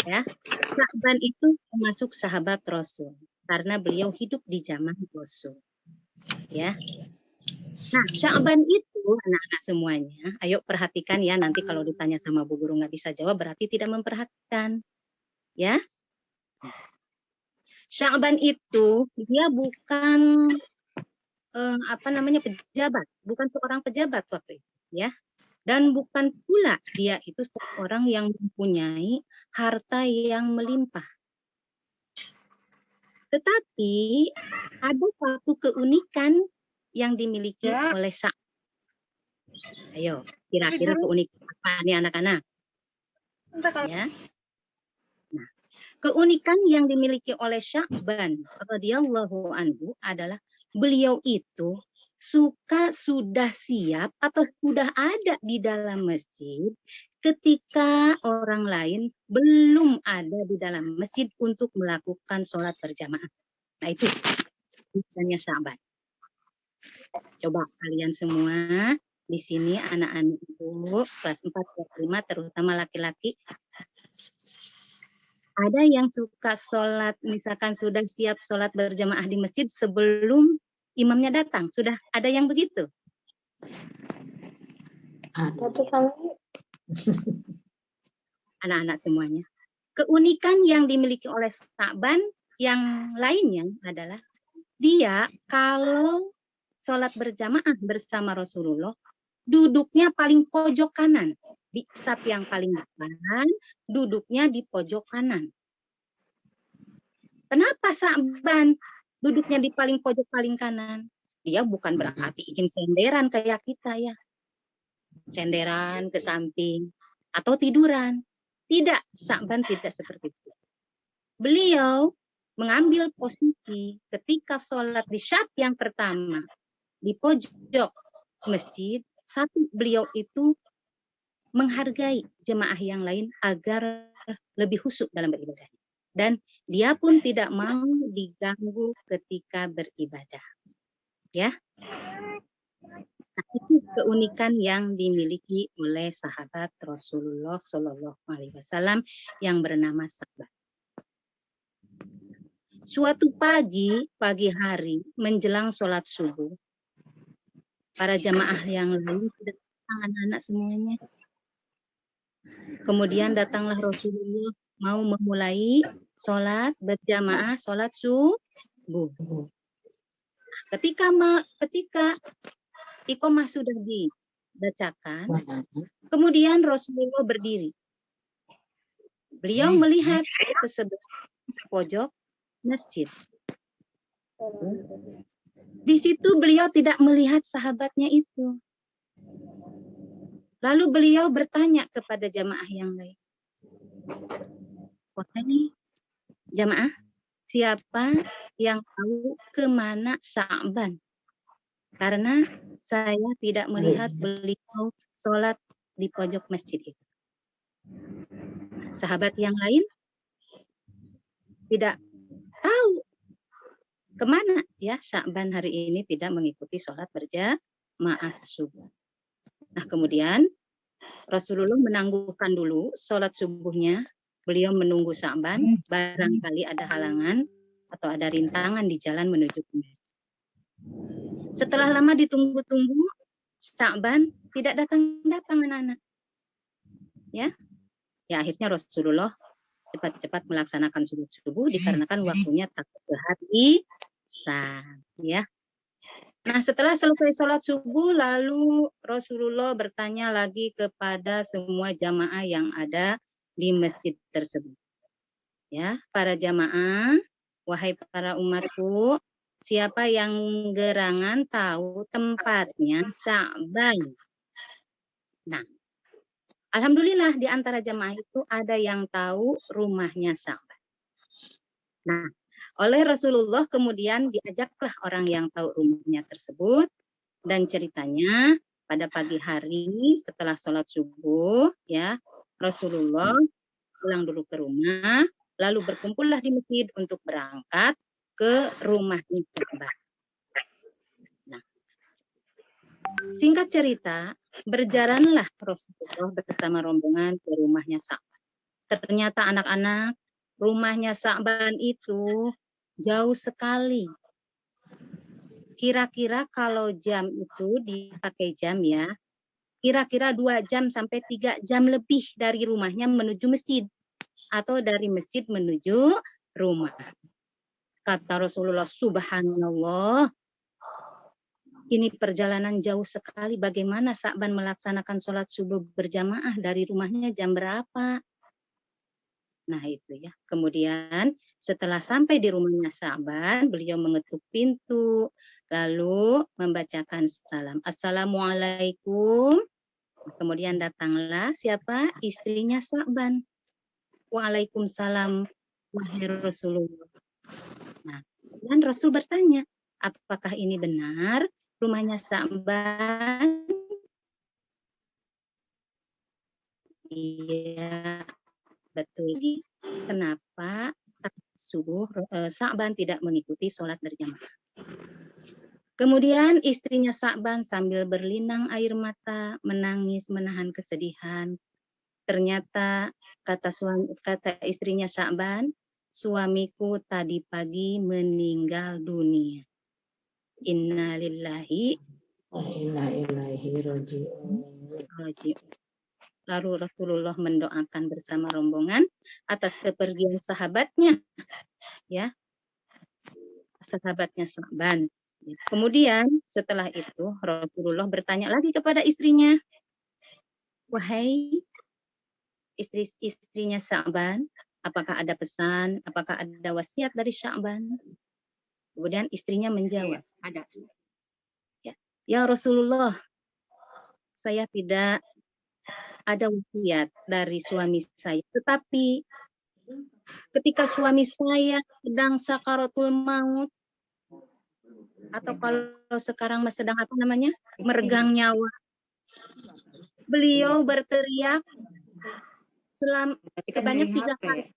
Ya, Sya'ban itu termasuk sahabat Rasul karena beliau hidup di zaman Rasul. Ya. Nah, Sya'ban itu anak-anak semuanya, ayo perhatikan ya, nanti kalau ditanya sama Bu Guru nggak bisa jawab berarti tidak memperhatikan. Ya. Sya'ban itu dia bukan pejabat, bukan seorang pejabat waktu itu, ya. Dan bukan pula dia itu seorang yang mempunyai harta yang melimpah. Tetapi ada satu keunikan yang dimiliki oleh Sya'ban. Ayo, kira-kira keunikan apa nih anak-anak? Ya. Nah, keunikan yang dimiliki oleh Sya'ban radhiyallahu anhu adalah beliau itu sudah siap atau sudah ada di dalam masjid ketika orang lain belum ada di dalam masjid untuk melakukan sholat berjamaah. Nah itu misalnya Sya'ban. Coba kalian semua Di sini anak-anak ibu kelas 4 kelas 5 terutama laki-laki ada yang suka sholat, misalkan sudah siap sholat berjamaah di masjid sebelum imamnya datang. Sudah ada yang begitu? Anak-anak semuanya. Keunikan yang dimiliki oleh Sa'ban yang lainnya adalah dia kalau sholat berjamaah bersama Rasulullah, duduknya paling pojok kanan. Di saf yang paling depan, duduknya di pojok kanan. Kenapa Sa'ban duduknya di paling pojok paling kanan? Dia bukan berarti ingin senderan kayak kita ya. Senderan ke samping atau tiduran. Tidak, Sa'ban tidak seperti itu. Beliau mengambil posisi ketika sholat di syaf yang pertama di pojok masjid, satu beliau itu menghargai jemaah yang lain agar lebih khusyuk dalam beribadah. Dan dia pun tidak mau diganggu ketika beribadah. Ya. Nah, itu keunikan yang dimiliki oleh sahabat Rasulullah Shallallahu Alaihi Wasallam yang bernama Sa'ban. Suatu pagi hari menjelang sholat subuh, para jamaah yang lain sudah datang, anak-anak semuanya. Kemudian datanglah Rasulullah mau memulai sholat berjamaah, sholat subuh. Ketika iqamah sudah dibacakan, kemudian Rasulullah berdiri. Beliau melihat ke sebelah pojok masjid. Di situ beliau tidak melihat sahabatnya itu. Lalu beliau bertanya kepada jamaah yang lain. Wahai jamaah, siapa yang tahu kemana Sa'ban? Karena saya tidak melihat beliau sholat di pojok masjid itu. Sahabat yang lain tidak tahu kemana ya Sa'ban hari ini tidak mengikuti sholat berjamaah subuh. Nah kemudian Rasulullah menangguhkan dulu sholat subuhnya. Beliau menunggu Sa'ban, barangkali ada halangan atau ada rintangan di jalan menuju ke masjid. Setelah lama ditunggu-tunggu, Sa'ban tidak datang-datang anak-anak. Ya, akhirnya Rasulullah cepat-cepat melaksanakan sholat subuh dikarenakan waktunya takut berhabis. Ya. Nah, setelah selesai sholat subuh, lalu Rasulullah bertanya lagi kepada semua jamaah yang ada di masjid tersebut. Ya, para jamaah, wahai para umatku, siapa yang gerangan tahu tempatnya Sa'ban? Nah, alhamdulillah di antara jamaah itu ada yang tahu rumahnya Sa'ban. Nah, oleh Rasulullah kemudian diajaklah orang yang tahu rumahnya tersebut dan ceritanya pada pagi hari setelah sholat subuh ya Rasulullah pulang dulu ke rumah lalu berkumpullah di masjid untuk berangkat ke rumahnya Sa'ban. Nah, singkat cerita berjalanlah Rasulullah bersama rombongan ke rumahnya Sa'ban. Ternyata anak-anak rumahnya Sa'ban itu jauh sekali. Kira-kira kalau jam itu dipakai jam ya, kira-kira 2 jam sampai 3 jam lebih dari rumahnya menuju masjid. Atau dari masjid menuju rumah. Kata Rasulullah, subhanallah, ini perjalanan jauh sekali. Bagaimana Sa'ban melaksanakan sholat subuh berjamaah dari rumahnya jam berapa? Nah itu ya. Kemudian setelah sampai di rumahnya Sa'ban, beliau mengetuk pintu, lalu membacakan salam. Assalamualaikum. Kemudian datanglah siapa? Istrinya Sa'ban. Waalaikumsalam, wahai Rasulullah. Nah, dan Rasul bertanya, apakah ini benar rumahnya Sa'ban? Iya, betul. Kenapa subuh Sa'ban tidak mengikuti sholat berjamaah? Kemudian istrinya Sa'ban sambil berlinang air mata, menangis, menahan kesedihan. Ternyata kata istrinya Sa'ban, suamiku tadi pagi meninggal dunia. Inna lillahi Wa inna ilaihi raji'un. raji'un. Lalu Rasulullah mendoakan bersama rombongan atas kepergian sahabatnya, ya, sahabatnya Sa'ban. Kemudian setelah itu Rasulullah bertanya lagi kepada istrinya, wahai istrinya Sa'ban, apakah ada pesan, apakah ada wasiat dari Sa'ban? Kemudian istrinya menjawab, Ada. ya Rasulullah, saya tidak ada wasiat dari suami saya, tetapi ketika suami saya sedang sakaratul maut, atau kalau sekarang sedang apa namanya, meregang nyawa, beliau berteriak sebanyak 3 kali,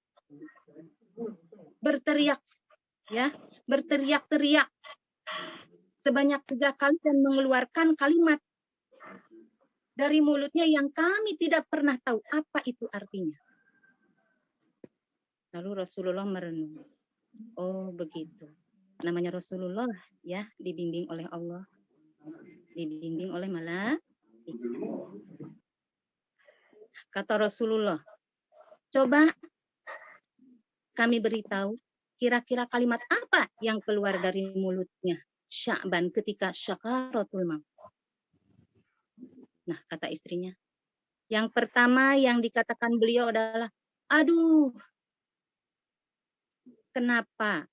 berteriak, ya, berteriak-teriak sebanyak 3 kali dan mengeluarkan kalimat dari mulutnya yang kami tidak pernah tahu apa itu artinya. Lalu Rasulullah merenung. Oh begitu. Namanya Rasulullah, ya, dibimbing oleh Allah, dibimbing oleh malaikat. Kata Rasulullah, coba kami beritahu kira-kira kalimat apa yang keluar dari mulutnya Sya'ban ketika syakaratul maut. Nah, kata istrinya, yang pertama yang dikatakan beliau adalah, aduh, kenapa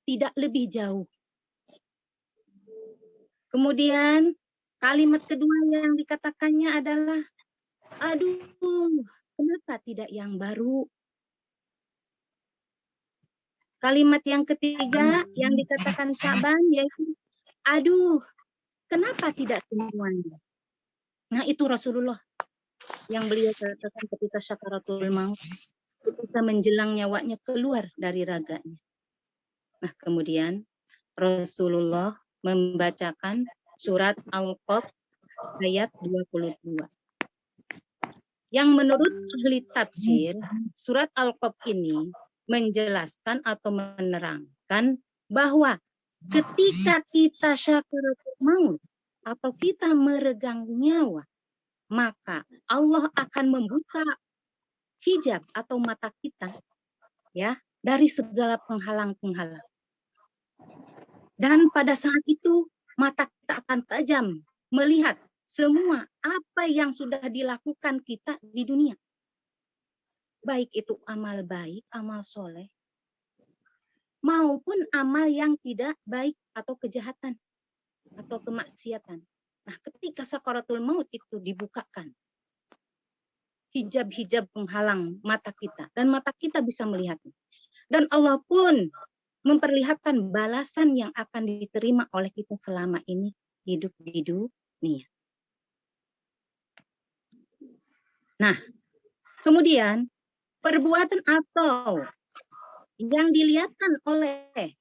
tidak lebih jauh? Kemudian kalimat kedua yang dikatakannya adalah, aduh, kenapa tidak yang baru? Kalimat yang ketiga yang dikatakan Sya'ban yaitu, aduh, kenapa tidak semuanya? Nah, itu Rasulullah yang beliau katakan ketika syakaratul maut, ketika menjelang nyawanya keluar dari raganya. Nah, kemudian Rasulullah membacakan surat Al-Qaf ayat 22. Yang menurut ahli tafsir, surat Al-Qaf ini menjelaskan atau menerangkan bahwa ketika kita syakaratul maut atau kita meregang nyawa, maka Allah akan membuka hijab atau mata kita, ya, dari segala penghalang-penghalang. Dan pada saat itu mata kita akan tajam melihat semua apa yang sudah dilakukan kita di dunia. Baik itu amal baik, amal soleh, maupun amal yang tidak baik atau kejahatan atau kemaksiatan. Nah, ketika sakaratul maut itu dibukakan hijab-hijab penghalang mata kita dan mata kita bisa melihatnya. Dan Allah pun memperlihatkan balasan yang akan diterima oleh kita selama ini hidup di dunia. Nah, kemudian perbuatan atau yang dilihatkan oleh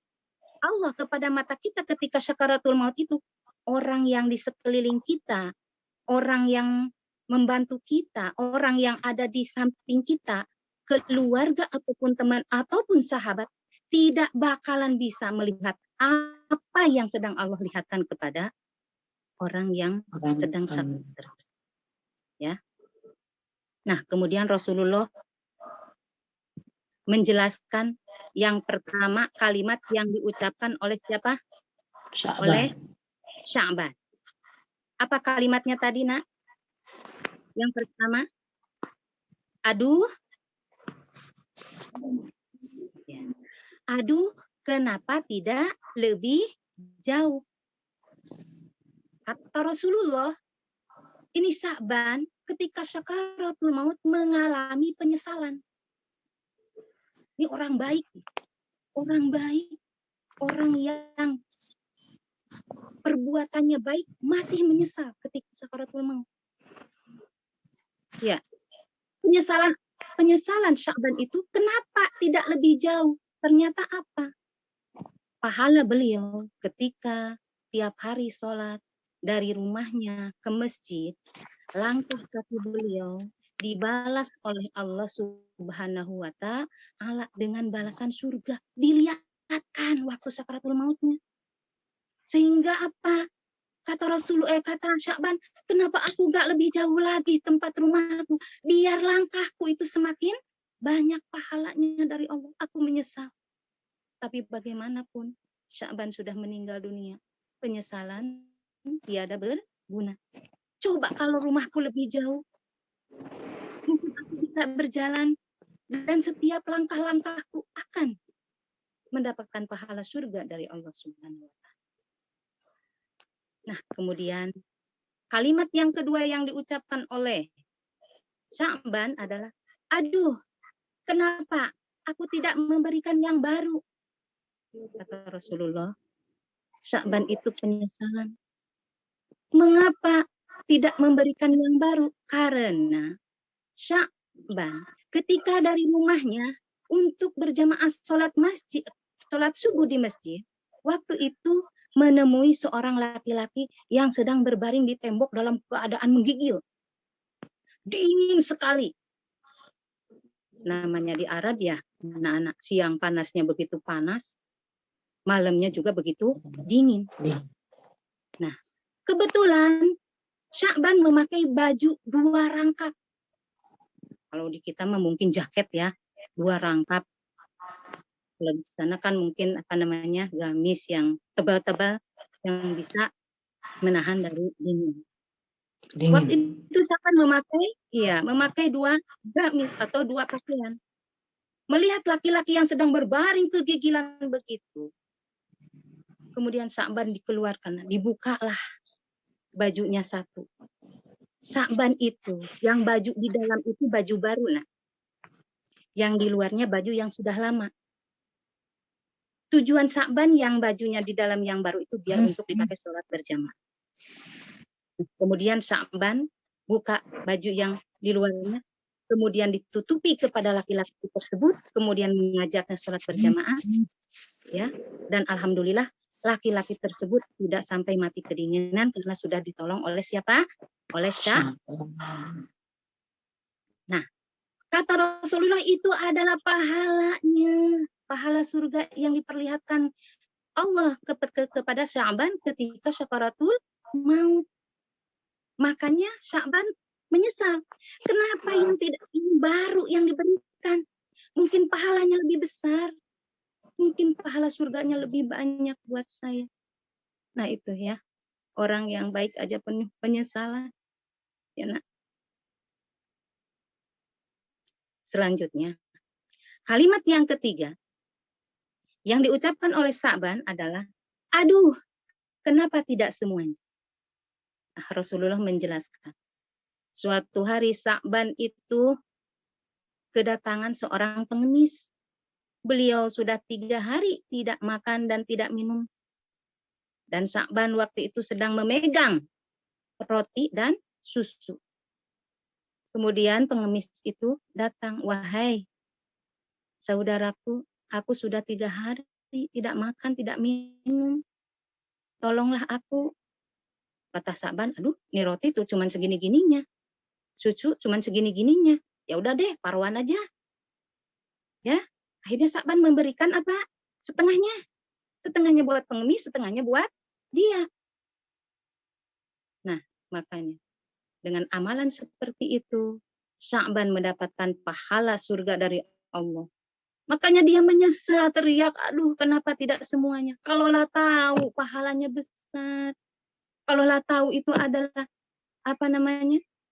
Allah kepada mata kita ketika syakaratul maut itu, orang yang di sekeliling kita, orang yang membantu kita, orang yang ada di samping kita, keluarga ataupun teman ataupun sahabat, tidak bakalan bisa melihat apa yang sedang Allah lihatkan kepada orang yang sedang sakit. Ya. Nah, kemudian Rasulullah menjelaskan yang pertama kalimat yang diucapkan oleh siapa? Sya'ban. Oleh Sya'ban. Apa kalimatnya tadi, Nak? Yang pertama, aduh, ya. Aduh, kenapa tidak lebih jauh? Kata Rasulullah, ini Sya'ban ketika syakaratul maut mengalami penyesalan. Ini orang baik, orang yang perbuatannya baik masih menyesal ketika sakaratul maut. Ya, penyesalan Sya'ban itu kenapa tidak lebih jauh? Ternyata apa? pahala beliau ketika tiap hari sholat dari rumahnya ke masjid, langkah kaki beliau dibalas oleh Allah Subhanahu wa Ta'ala dengan balasan surga. Dilihatkan waktu sakaratul mautnya. Sehingga apa? Kata kata Sya'ban, kenapa aku nggak lebih jauh lagi tempat rumahku? Biar langkahku itu semakin banyak pahalanya dari Allah. Aku menyesal. Tapi bagaimanapun, Sya'ban sudah meninggal dunia. Penyesalan tiada berguna. Coba kalau rumahku lebih jauh, mungkin aku bisa berjalan dan setiap langkah-langkahku akan mendapatkan pahala surga dari Allah Subhanahu wa Ta'ala. Nah, kemudian kalimat yang kedua yang diucapkan oleh Sya'ban adalah, aduh, kenapa aku tidak memberikan yang baru? Kata Rasulullah, Sya'ban itu penyesalan. Mengapa tidak memberikan yang baru? Karena Sya'ban ketika dari rumahnya untuk berjamaah sholat subuh di masjid, waktu itu menemui seorang laki-laki yang sedang berbaring di tembok dalam keadaan menggigil. Dingin sekali. Namanya di Arab ya, anak-anak, siang panasnya begitu panas, malamnya juga begitu dingin. Nah, kebetulan Sya'ban memakai baju 2 rangkap. Kalau di kita mah mungkin jaket ya, 2 rangkap. Kalau di sana kan mungkin gamis yang tebal-tebal yang bisa menahan dari dingin. Waktu itu Sya'ban memakai 2 gamis atau 2 pakaian. Melihat laki-laki yang sedang berbaring kegigilan begitu. Kemudian Sya'ban dikeluarkan, dibukalah bajunya satu. Sya'ban itu, yang baju di dalam itu baju baru, nah. Yang di luarnya baju yang sudah lama. Tujuan Sya'ban yang bajunya di dalam yang baru itu biar untuk dipakai sholat berjamaah. Kemudian Sya'ban buka baju yang di luarnya, kemudian ditutupi kepada laki-laki tersebut, kemudian mengajaknya sholat berjamaah, ya. Dan alhamdulillah laki-laki tersebut tidak sampai mati kedinginan karena sudah ditolong oleh siapa? Oleh Sya'ban. Nah, kata Rasulullah itu adalah pahalanya, pahala surga yang diperlihatkan Allah kepada Sya'ban ketika sakaratul maut. Makanya Sya'ban menyesal. Kenapa yang tidak yang baru yang diberikan? Mungkin pahalanya lebih besar. Mungkin pahala surganya lebih banyak buat saya. Nah itu ya. Orang yang baik aja penuh penyesalan. Ya nak. Selanjutnya. Kalimat yang ketiga. Yang diucapkan oleh Sya'ban adalah, aduh, kenapa tidak semuanya? Nah, Rasulullah menjelaskan. Suatu hari Sya'ban itu kedatangan seorang pengemis. Beliau sudah 3 hari tidak makan dan tidak minum. Dan Sya'ban waktu itu sedang memegang roti dan susu. Kemudian pengemis itu datang, wahai saudaraku, aku sudah 3 hari tidak makan, tidak minum. Tolonglah aku. Kata Sya'ban, aduh, ini roti tuh cuman segini-gininya. Susu cuman segini-gininya. Ya udah deh, paruan aja. Ya, akhirnya Sya'ban memberikan apa? Setengahnya. Setengahnya buat pengemis, setengahnya buat dia. Nah, makanya dengan amalan seperti itu, Sya'ban mendapatkan pahala surga dari Allah. Makanya dia menyesal, teriak, aduh kenapa tidak semuanya. Kalaulah tahu pahalanya besar. Kalaulah tahu itu adalah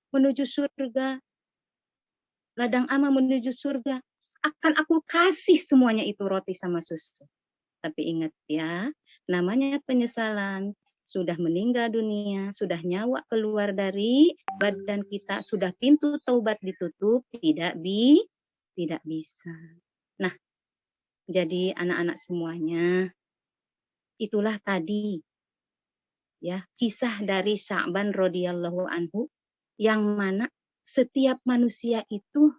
menuju surga. Ladang amal menuju surga. Akan aku kasih semuanya itu roti sama susu. Tapi ingat ya, namanya penyesalan. Sudah meninggal dunia, sudah nyawa keluar dari badan kita, sudah pintu taubat ditutup, tidak bisa. Nah, jadi anak-anak semuanya, itulah tadi ya kisah dari Sya'ban radhiyallahu anhu, yang mana setiap manusia itu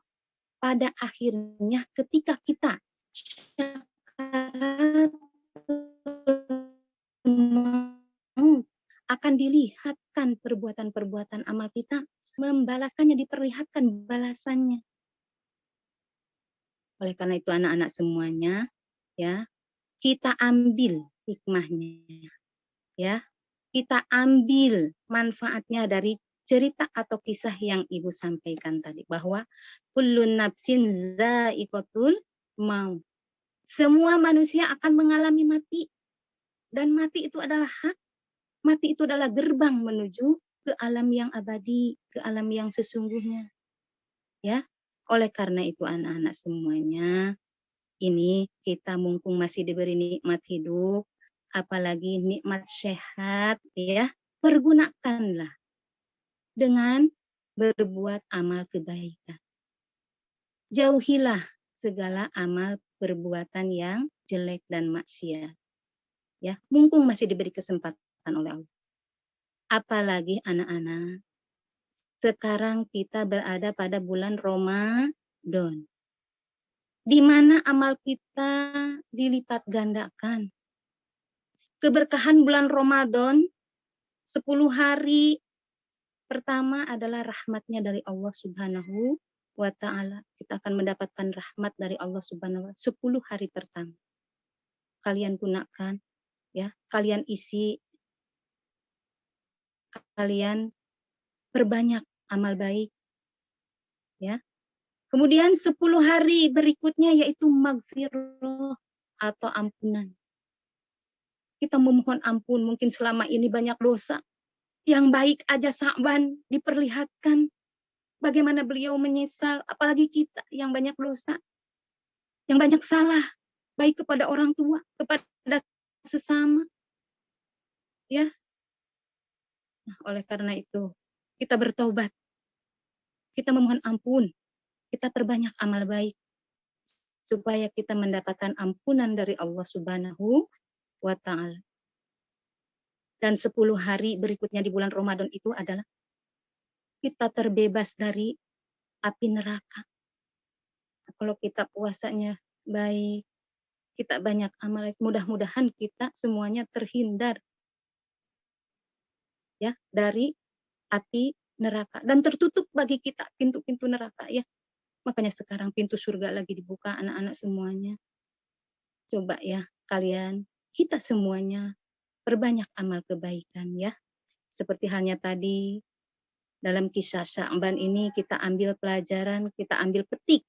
pada akhirnya ketika kita sakaratul maut akan dilihatkan perbuatan-perbuatan amal kita, membalaskannya, diperlihatkan balasannya. Oleh karena itu anak-anak semuanya, ya, kita ambil hikmahnya, ya, kita ambil manfaatnya dari cerita atau kisah yang Ibu sampaikan tadi, bahwa kullun nafsin za'iqatul maut. Semua manusia akan mengalami mati, dan mati itu adalah hak. Mati itu adalah gerbang menuju ke alam yang abadi, ke alam yang sesungguhnya. Ya, oleh karena itu anak-anak semuanya, ini kita mumpung masih diberi nikmat hidup, apalagi nikmat sehat, ya, pergunakanlah dengan berbuat amal kebaikan. Jauhilah segala amal perbuatan yang jelek dan maksiat. Ya, mumpung masih diberi kesempatan oleh Allah. Apalagi anak-anak, sekarang kita berada pada bulan Ramadan, di mana amal kita dilipat gandakan. Keberkahan bulan Ramadan, 10 hari pertama adalah rahmatnya dari Allah Subhanahu wa Ta'ala. Kita akan mendapatkan rahmat dari Allah Subhanahu wa Ta'ala 10 hari pertama. Kalian gunakan, ya, kalian isi, kalian perbanyak amal baik, ya. Kemudian 10 hari berikutnya yaitu maghfirah atau ampunan. Kita memohon ampun, mungkin selama ini banyak dosa. Yang baik aja Sa'ban diperlihatkan bagaimana beliau menyesal, apalagi kita yang banyak dosa, yang banyak salah, baik kepada orang tua, kepada sesama. Ya. Nah, oleh karena itu, kita bertobat. Kita memohon ampun. Kita perbanyak amal baik supaya kita mendapatkan ampunan dari Allah Subhanahu wa Ta'ala. Dan 10 hari berikutnya di bulan Ramadan itu adalah kita terbebas dari api neraka. Kalau kita puasanya baik, kita banyak amal, mudah-mudahan kita semuanya terhindar, ya, dari api neraka, dan tertutup bagi kita pintu-pintu neraka, ya. Makanya sekarang pintu surga lagi dibuka anak-anak semuanya. Coba ya kalian, kita semuanya perbanyak amal kebaikan, ya. Seperti halnya tadi dalam kisah Sya'ban ini kita ambil pelajaran, kita ambil petik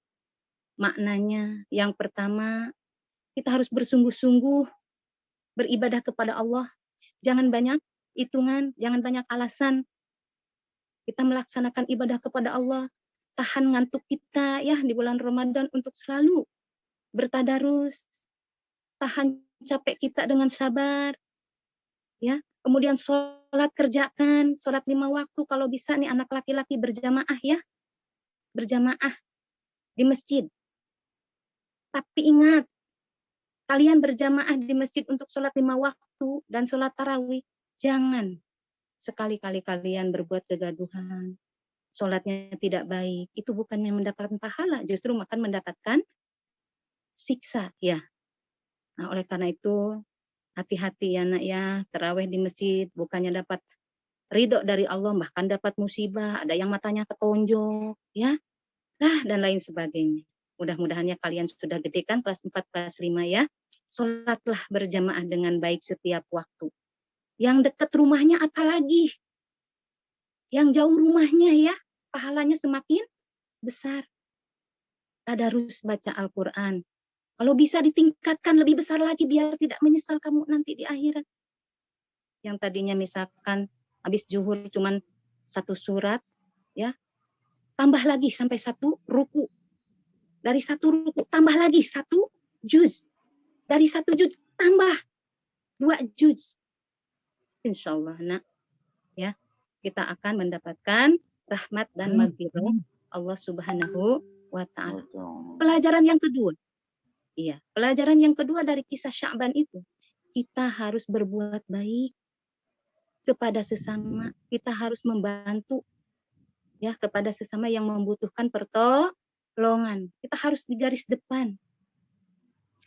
maknanya. Yang pertama, kita harus bersungguh-sungguh beribadah kepada Allah. Jangan banyak hitungan, jangan banyak alasan. Kita melaksanakan ibadah kepada Allah. Tahan ngantuk kita, ya, di bulan Ramadan untuk selalu bertadarus. Tahan capek kita dengan sabar, ya. Kemudian sholat kerjakan, sholat 5 waktu kalau bisa nih anak laki-laki berjamaah, ya. Berjamaah di masjid. Tapi ingat, kalian berjamaah di masjid untuk sholat 5 waktu dan sholat tarawih. Jangan sekali-kali kalian berbuat kegaduhan. Sholatnya tidak baik. Itu bukan yang mendapatkan pahala, justru akan mendapatkan siksa, ya. Nah, oleh karena itu, hati-hati ya nak, ya. Tarawih di masjid bukannya dapat ridho dari Allah, bahkan dapat musibah. Ada yang matanya ketonjok, ya. Dan lain sebagainya. Mudah-mudahannya kalian sudah gede kan, kelas 4, kelas 5, ya. Sholatlah berjamaah dengan baik setiap waktu. Yang dekat rumahnya apalagi. Yang jauh rumahnya, ya, pahalanya semakin besar. Tadarus baca Al-Quran. Kalau bisa ditingkatkan lebih besar lagi biar tidak menyesal kamu nanti di akhirat. Yang tadinya misalkan habis zuhur cuman 1 surat, ya, tambah lagi sampai 1 ruku. Dari 1 ruku tambah lagi 1 juz. Dari 1 juz tambah 2 juz. Insya Allah, nak, ya, kita akan mendapatkan rahmat dan maghfirah Allah Subhanahu wa Ta'ala. Pelajaran yang kedua. Iya, pelajaran yang kedua dari kisah Sya'ban itu, kita harus berbuat baik kepada sesama. Kita harus membantu, ya, kepada sesama yang membutuhkan pertolongan. Kita harus di garis depan.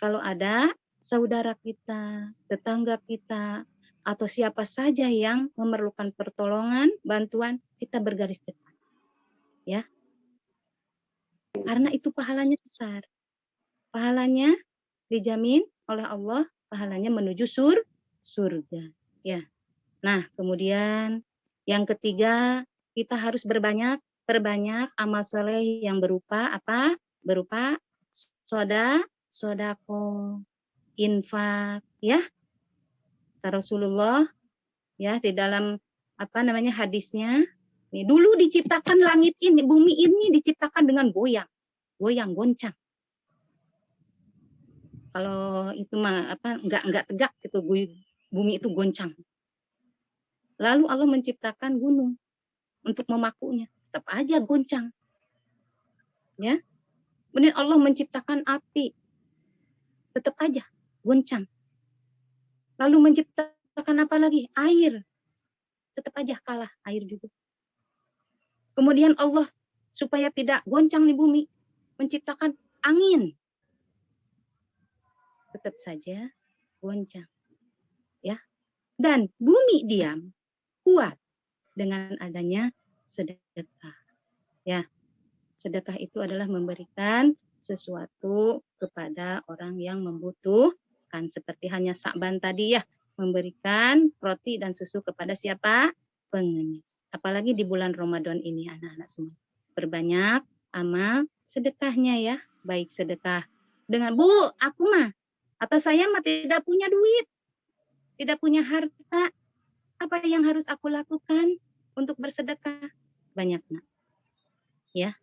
Kalau ada saudara kita, tetangga kita, atau siapa saja yang memerlukan pertolongan, bantuan, kita bergaris depan. Ya. Karena itu pahalanya besar. Pahalanya dijamin oleh Allah, pahalanya menuju surga. Ya. Nah, kemudian yang ketiga, kita harus perbanyak amal soleh yang berupa apa? Berupa sodako, infak, ya. Rasulullah ya di dalam hadisnya, nih, dulu diciptakan langit ini, bumi ini diciptakan dengan goyang, goncang. Kalau itu mah enggak tegak gitu, bumi itu goncang. Lalu Allah menciptakan gunung untuk memakunya, tetap aja goncang. Ya. Kemudian Allah menciptakan api, tetap aja goncang. Lalu menciptakan apa lagi? Air. Tetap aja kalah air juga. Kemudian Allah supaya tidak goncang di bumi menciptakan angin. Tetap saja goncang. Ya. Dan bumi diam, kuat dengan adanya sedekah. Ya. Sedekah itu adalah memberikan sesuatu kepada orang yang membutuhkan, seperti hanya Sa'ban tadi ya, memberikan roti dan susu kepada siapa? Pengemis. Apalagi di bulan Ramadan ini anak-anak semua. Perbanyak amal sedekahnya ya. Baik sedekah dengan, Bu, aku mah atau saya mah tidak punya duit, tidak punya harta. Apa yang harus aku lakukan untuk bersedekah? Banyak, nak. Ya,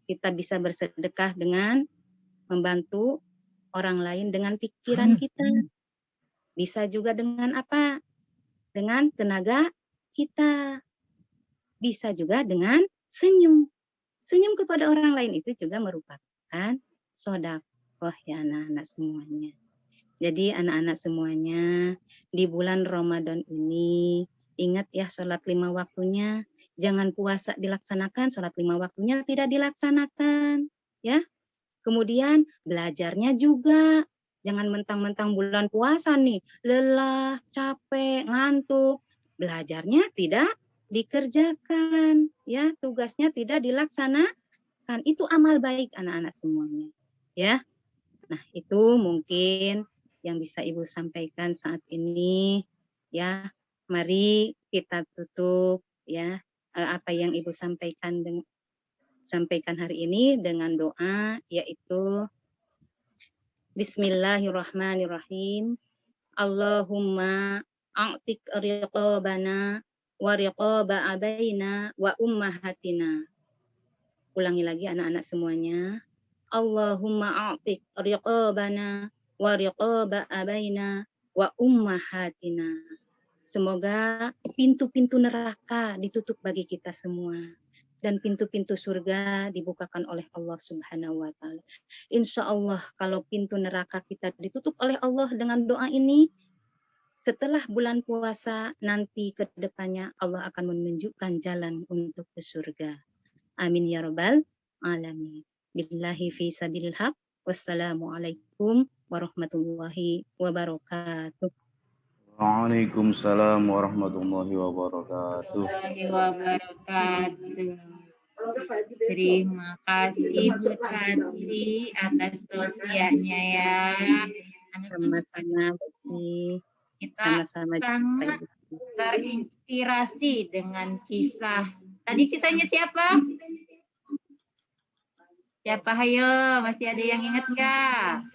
kita bisa bersedekah dengan membantu orang lain dengan pikiran kita. Bisa juga dengan apa? Dengan tenaga kita. Bisa juga dengan senyum. Senyum kepada orang lain itu juga merupakan sedekah ya anak-anak semuanya. Jadi anak-anak semuanya di bulan Ramadan ini ingat ya sholat 5 waktunya. Jangan puasa dilaksanakan, sholat 5 waktunya tidak dilaksanakan. Ya. Kemudian belajarnya juga. Jangan mentang-mentang bulan puasa nih, lelah, capek, ngantuk. Belajarnya tidak dikerjakan, ya, tugasnya tidak dilaksanakan. Itu amal baik anak-anak semuanya, ya. Nah, itu mungkin yang bisa Ibu sampaikan saat ini, ya. Mari kita tutup, ya, apa yang Ibu sampaikan hari ini dengan doa, yaitu Bismillahirrahmanirrahim. Allahumma a'tik riqabana wa riqaba abaina wa ummahatina. Ulangi lagi anak-anak semuanya. Allahumma a'tik riqabana wa riqaba abaina wa ummahatina. Semoga pintu-pintu neraka ditutup bagi kita semua. Dan pintu-pintu surga dibukakan oleh Allah Subhanahu wa Ta'ala. Insya Allah kalau pintu neraka kita ditutup oleh Allah dengan doa ini, setelah bulan puasa nanti ke depannya Allah akan menunjukkan jalan untuk ke surga. Amin ya rabbal alamin. Billahi fi sabilil haq. Wassalamualaikum warahmatullahi wabarakatuh. Waalaikumsalam warahmatullahi wabarakatuh. Terima kasih Bu Tati atas tausiahnya ya. Sama-sama. Kita sangat terinspirasi dengan kisah. Tadi kisahnya siapa? Siapa? Hayo, masih ada yang ingat nggak?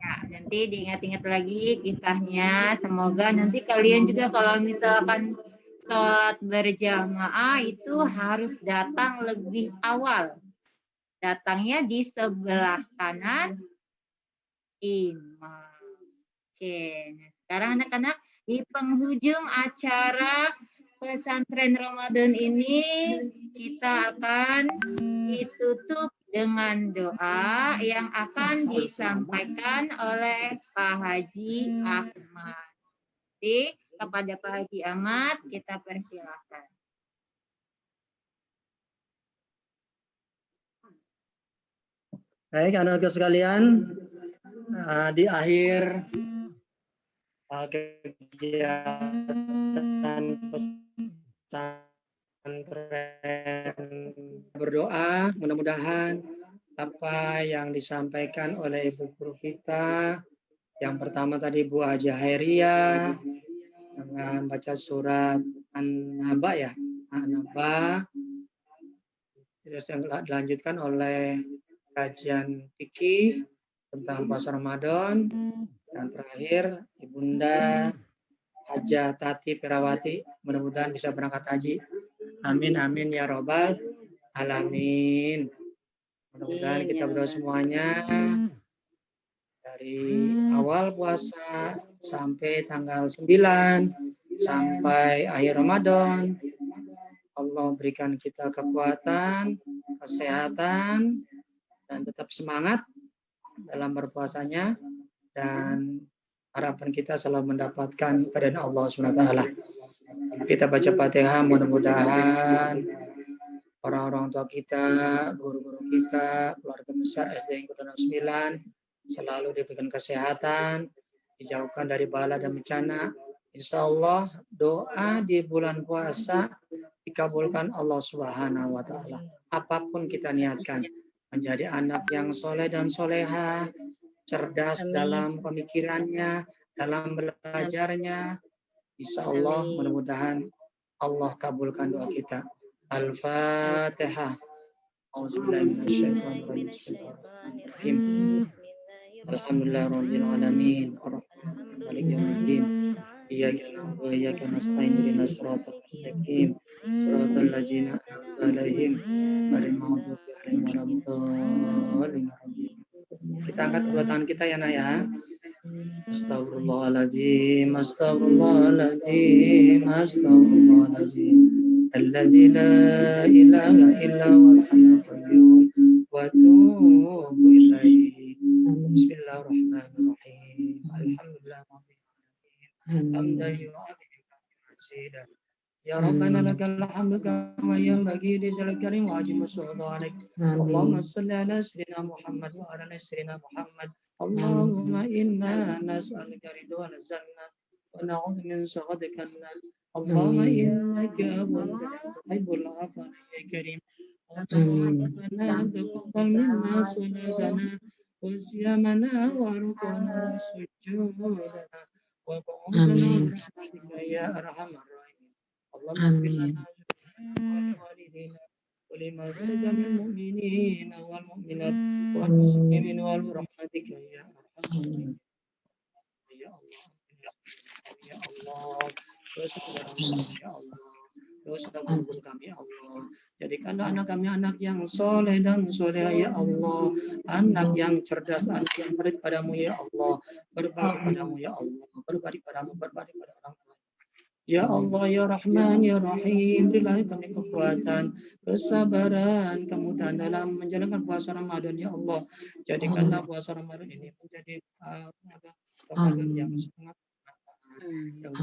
Ya, nanti diingat-ingat lagi kisahnya. Semoga nanti kalian juga kalau misalkan sholat berjamaah itu harus datang lebih awal. Datangnya di sebelah kanan imam. Oke, nah sekarang anak-anak di penghujung acara pesantren Ramadan ini kita akan ditutup dengan doa yang akan disampaikan oleh Pak Haji Ahmad. Jadi kepada Pak Haji Ahmad kita persilahkan. Baik, anak-anak sekalian, di akhir kegiatan pesantren berdoa, mudah-mudahan apa yang disampaikan oleh ibu guru kita, yang pertama tadi Bu Haji Hairia dengan baca surat An-Naba ya, An-Naba, terus yang dilanjutkan oleh kajian fikih tentang puasa Ramadan, dan terakhir Ibunda Hajah Tati Pirawati, mudah-mudahan bisa berangkat haji. Amin amin ya robbal alamin. Mudah-mudahan kita berdoa semuanya dari awal puasa sampai tanggal 9 sampai akhir Ramadan. Allah berikan kita kekuatan, kesehatan, dan tetap semangat dalam berpuasanya, dan harapan kita selalu mendapatkan keridhaan Allah SWT. Kita baca Fatihah, mudah-mudahan orang-orang tua kita, guru-guru kita, keluarga besar SD Angkatan 9 selalu diberikan kesehatan, dijauhkan dari bala dan bencana. Insya Allah doa di bulan puasa dikabulkan Allah Subhanahu wa Ta'ala. Apapun kita niatkan, menjadi anak yang soleh dan soleha, cerdas dalam pemikirannya, dalam belajarnya. Insya Allah mudah-mudahan Allah kabulkan doa kita. Al-Fatihah. Auzubillahiminasyaitonirrajim. Alhamdulillahirrahmanirrahim. Ar-Rahmanir Rahim. Yaumiddin. Iyyaka na'budu wa iyyaka nasta'in. Ihdinas siratal mustaqim. Siratal ladzina an'amta 'alaihim ghairil maghdubi 'alaihim waladdallin. Kita angkat kedua tangan kita ya nak ya. Astagfirullahaladzim, astagfirullahaladzim, astagfirullahaladzim. Alladzi la ilaha illa huwal hayyul qayyum wa atubu ilaihi. Bismillahirrahmanirrahim. Alhamdulillahirabbil alamin. Hamdan yu'affi masjidah. Ya Rabbana lakal hamdu kama yanbaghi li jalali karim wa ajmi sultanik. Allahumma shalli ala sayyidina Muhammad wa ala ali sayyidina Muhammad. Allahumma inna nas'aluka ridwan jannah wa na'udzu min sakhatika an-nar. Allahumma innaka tuhibbul afwa ya karim. Rabbana taqabbal minna salatana wa siyamana wa rukuna sujudana wa qa'udana rahmatika ya arhamar rahimin. Allahumma walidina ولما ذلك من المؤمنين والمؤمنات والمسلمين والرحمتك يا أرحم يا الله ya Allah, ya Allah, dosa ampun kami Allah, jadikanlah anak kami anak yang soleh dan soleh ya Allah, anak yang cerdas, anak yang berbakti padamu ya Allah, berbakti padamu ya Allah, berbakti padamu, berbakti pada orang tua. Ya Allah, ya Rahman, ya Rahim, berilah kami kekuatan, kesabaran, kemudahan dalam menjalankan puasa Ramadan, ya Allah. Jadikanlah puasa Ramadan ini menjadi Ramadan yang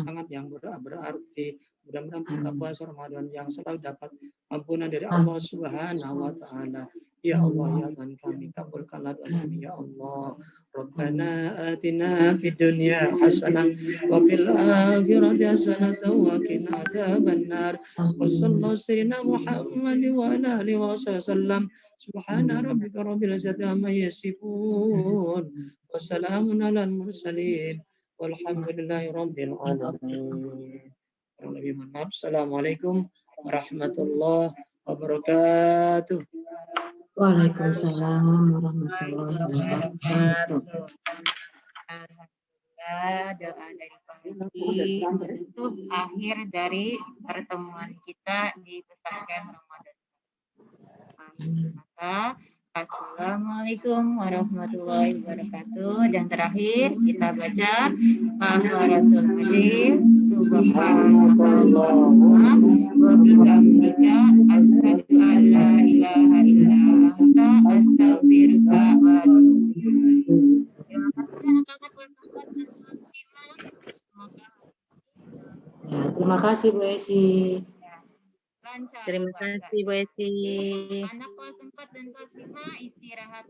sangat yang berarti. Mudah-mudahan kita puasa Ramadan yang selalu dapat ampunan dari Allah Subhanahu wa Ta'ala. Ya Allah, ya Tuhan kami, kabulkanlah doa kami, ya Allah. Rabbana atina fid dunya hasanah wa fil akhirati hasanah wa qina adzabannar. Wa sallallahu sayyidina Muhammad wa ala alihi wa sallam. Subhana rabbika rabbil izzati amma yasifun. Wa salamun alal mursalin. Walhamdulillahi rabbil alamin. Assalamualaikum warahmatullahi wabarakatuh. Waalaikumsalam warahmatullahi wabarakatuh. Alhamdulillah, doa dari pemimpin menutup akhir dari pertemuan kita di pesantren Ramadan. Maka assalamualaikum warahmatullahi wabarakatuh. Dan terakhir kita baca Kafaratul Majlis. Subhanallah wa bihamdika asyhadu an la ilaha illa anta astaghfiruka wa atubu ilaik. Terima kasih anak-anak kelas 4 dan kelas 5. Terima kasih Bu Esi. Lancar. Terima kasih Bu Esi. Anak kelas 4 dan kelas 5 istirahat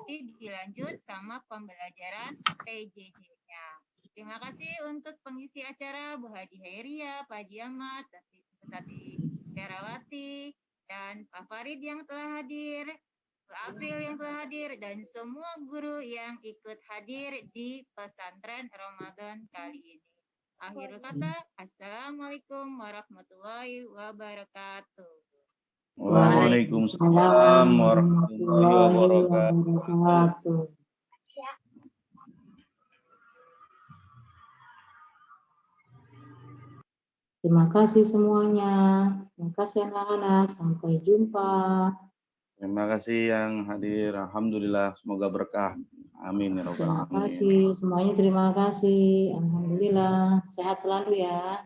nanti dilanjut sama pembelajaran PJJ-nya. Terima kasih untuk pengisi acara Bu Haji Hairia, Pak Haji Ahmad, Bu Tati Terawati, dan Pak Farid yang telah hadir, Bu April yang telah hadir, dan semua guru yang ikut hadir di pesantren Ramadan kali ini. Akhirul kata, Assalamualaikum warahmatullahi wabarakatuh. Waalaikumsalam warahmatullahi wabarakatuh. Terima kasih semuanya. Terima kasih anak-anak. Sampai jumpa. Terima kasih yang hadir. Alhamdulillah, semoga berkah. Amin ya rabbal Terima alamin. kasih semuanya. Terima kasih. Alhamdulillah. Sehat selalu ya.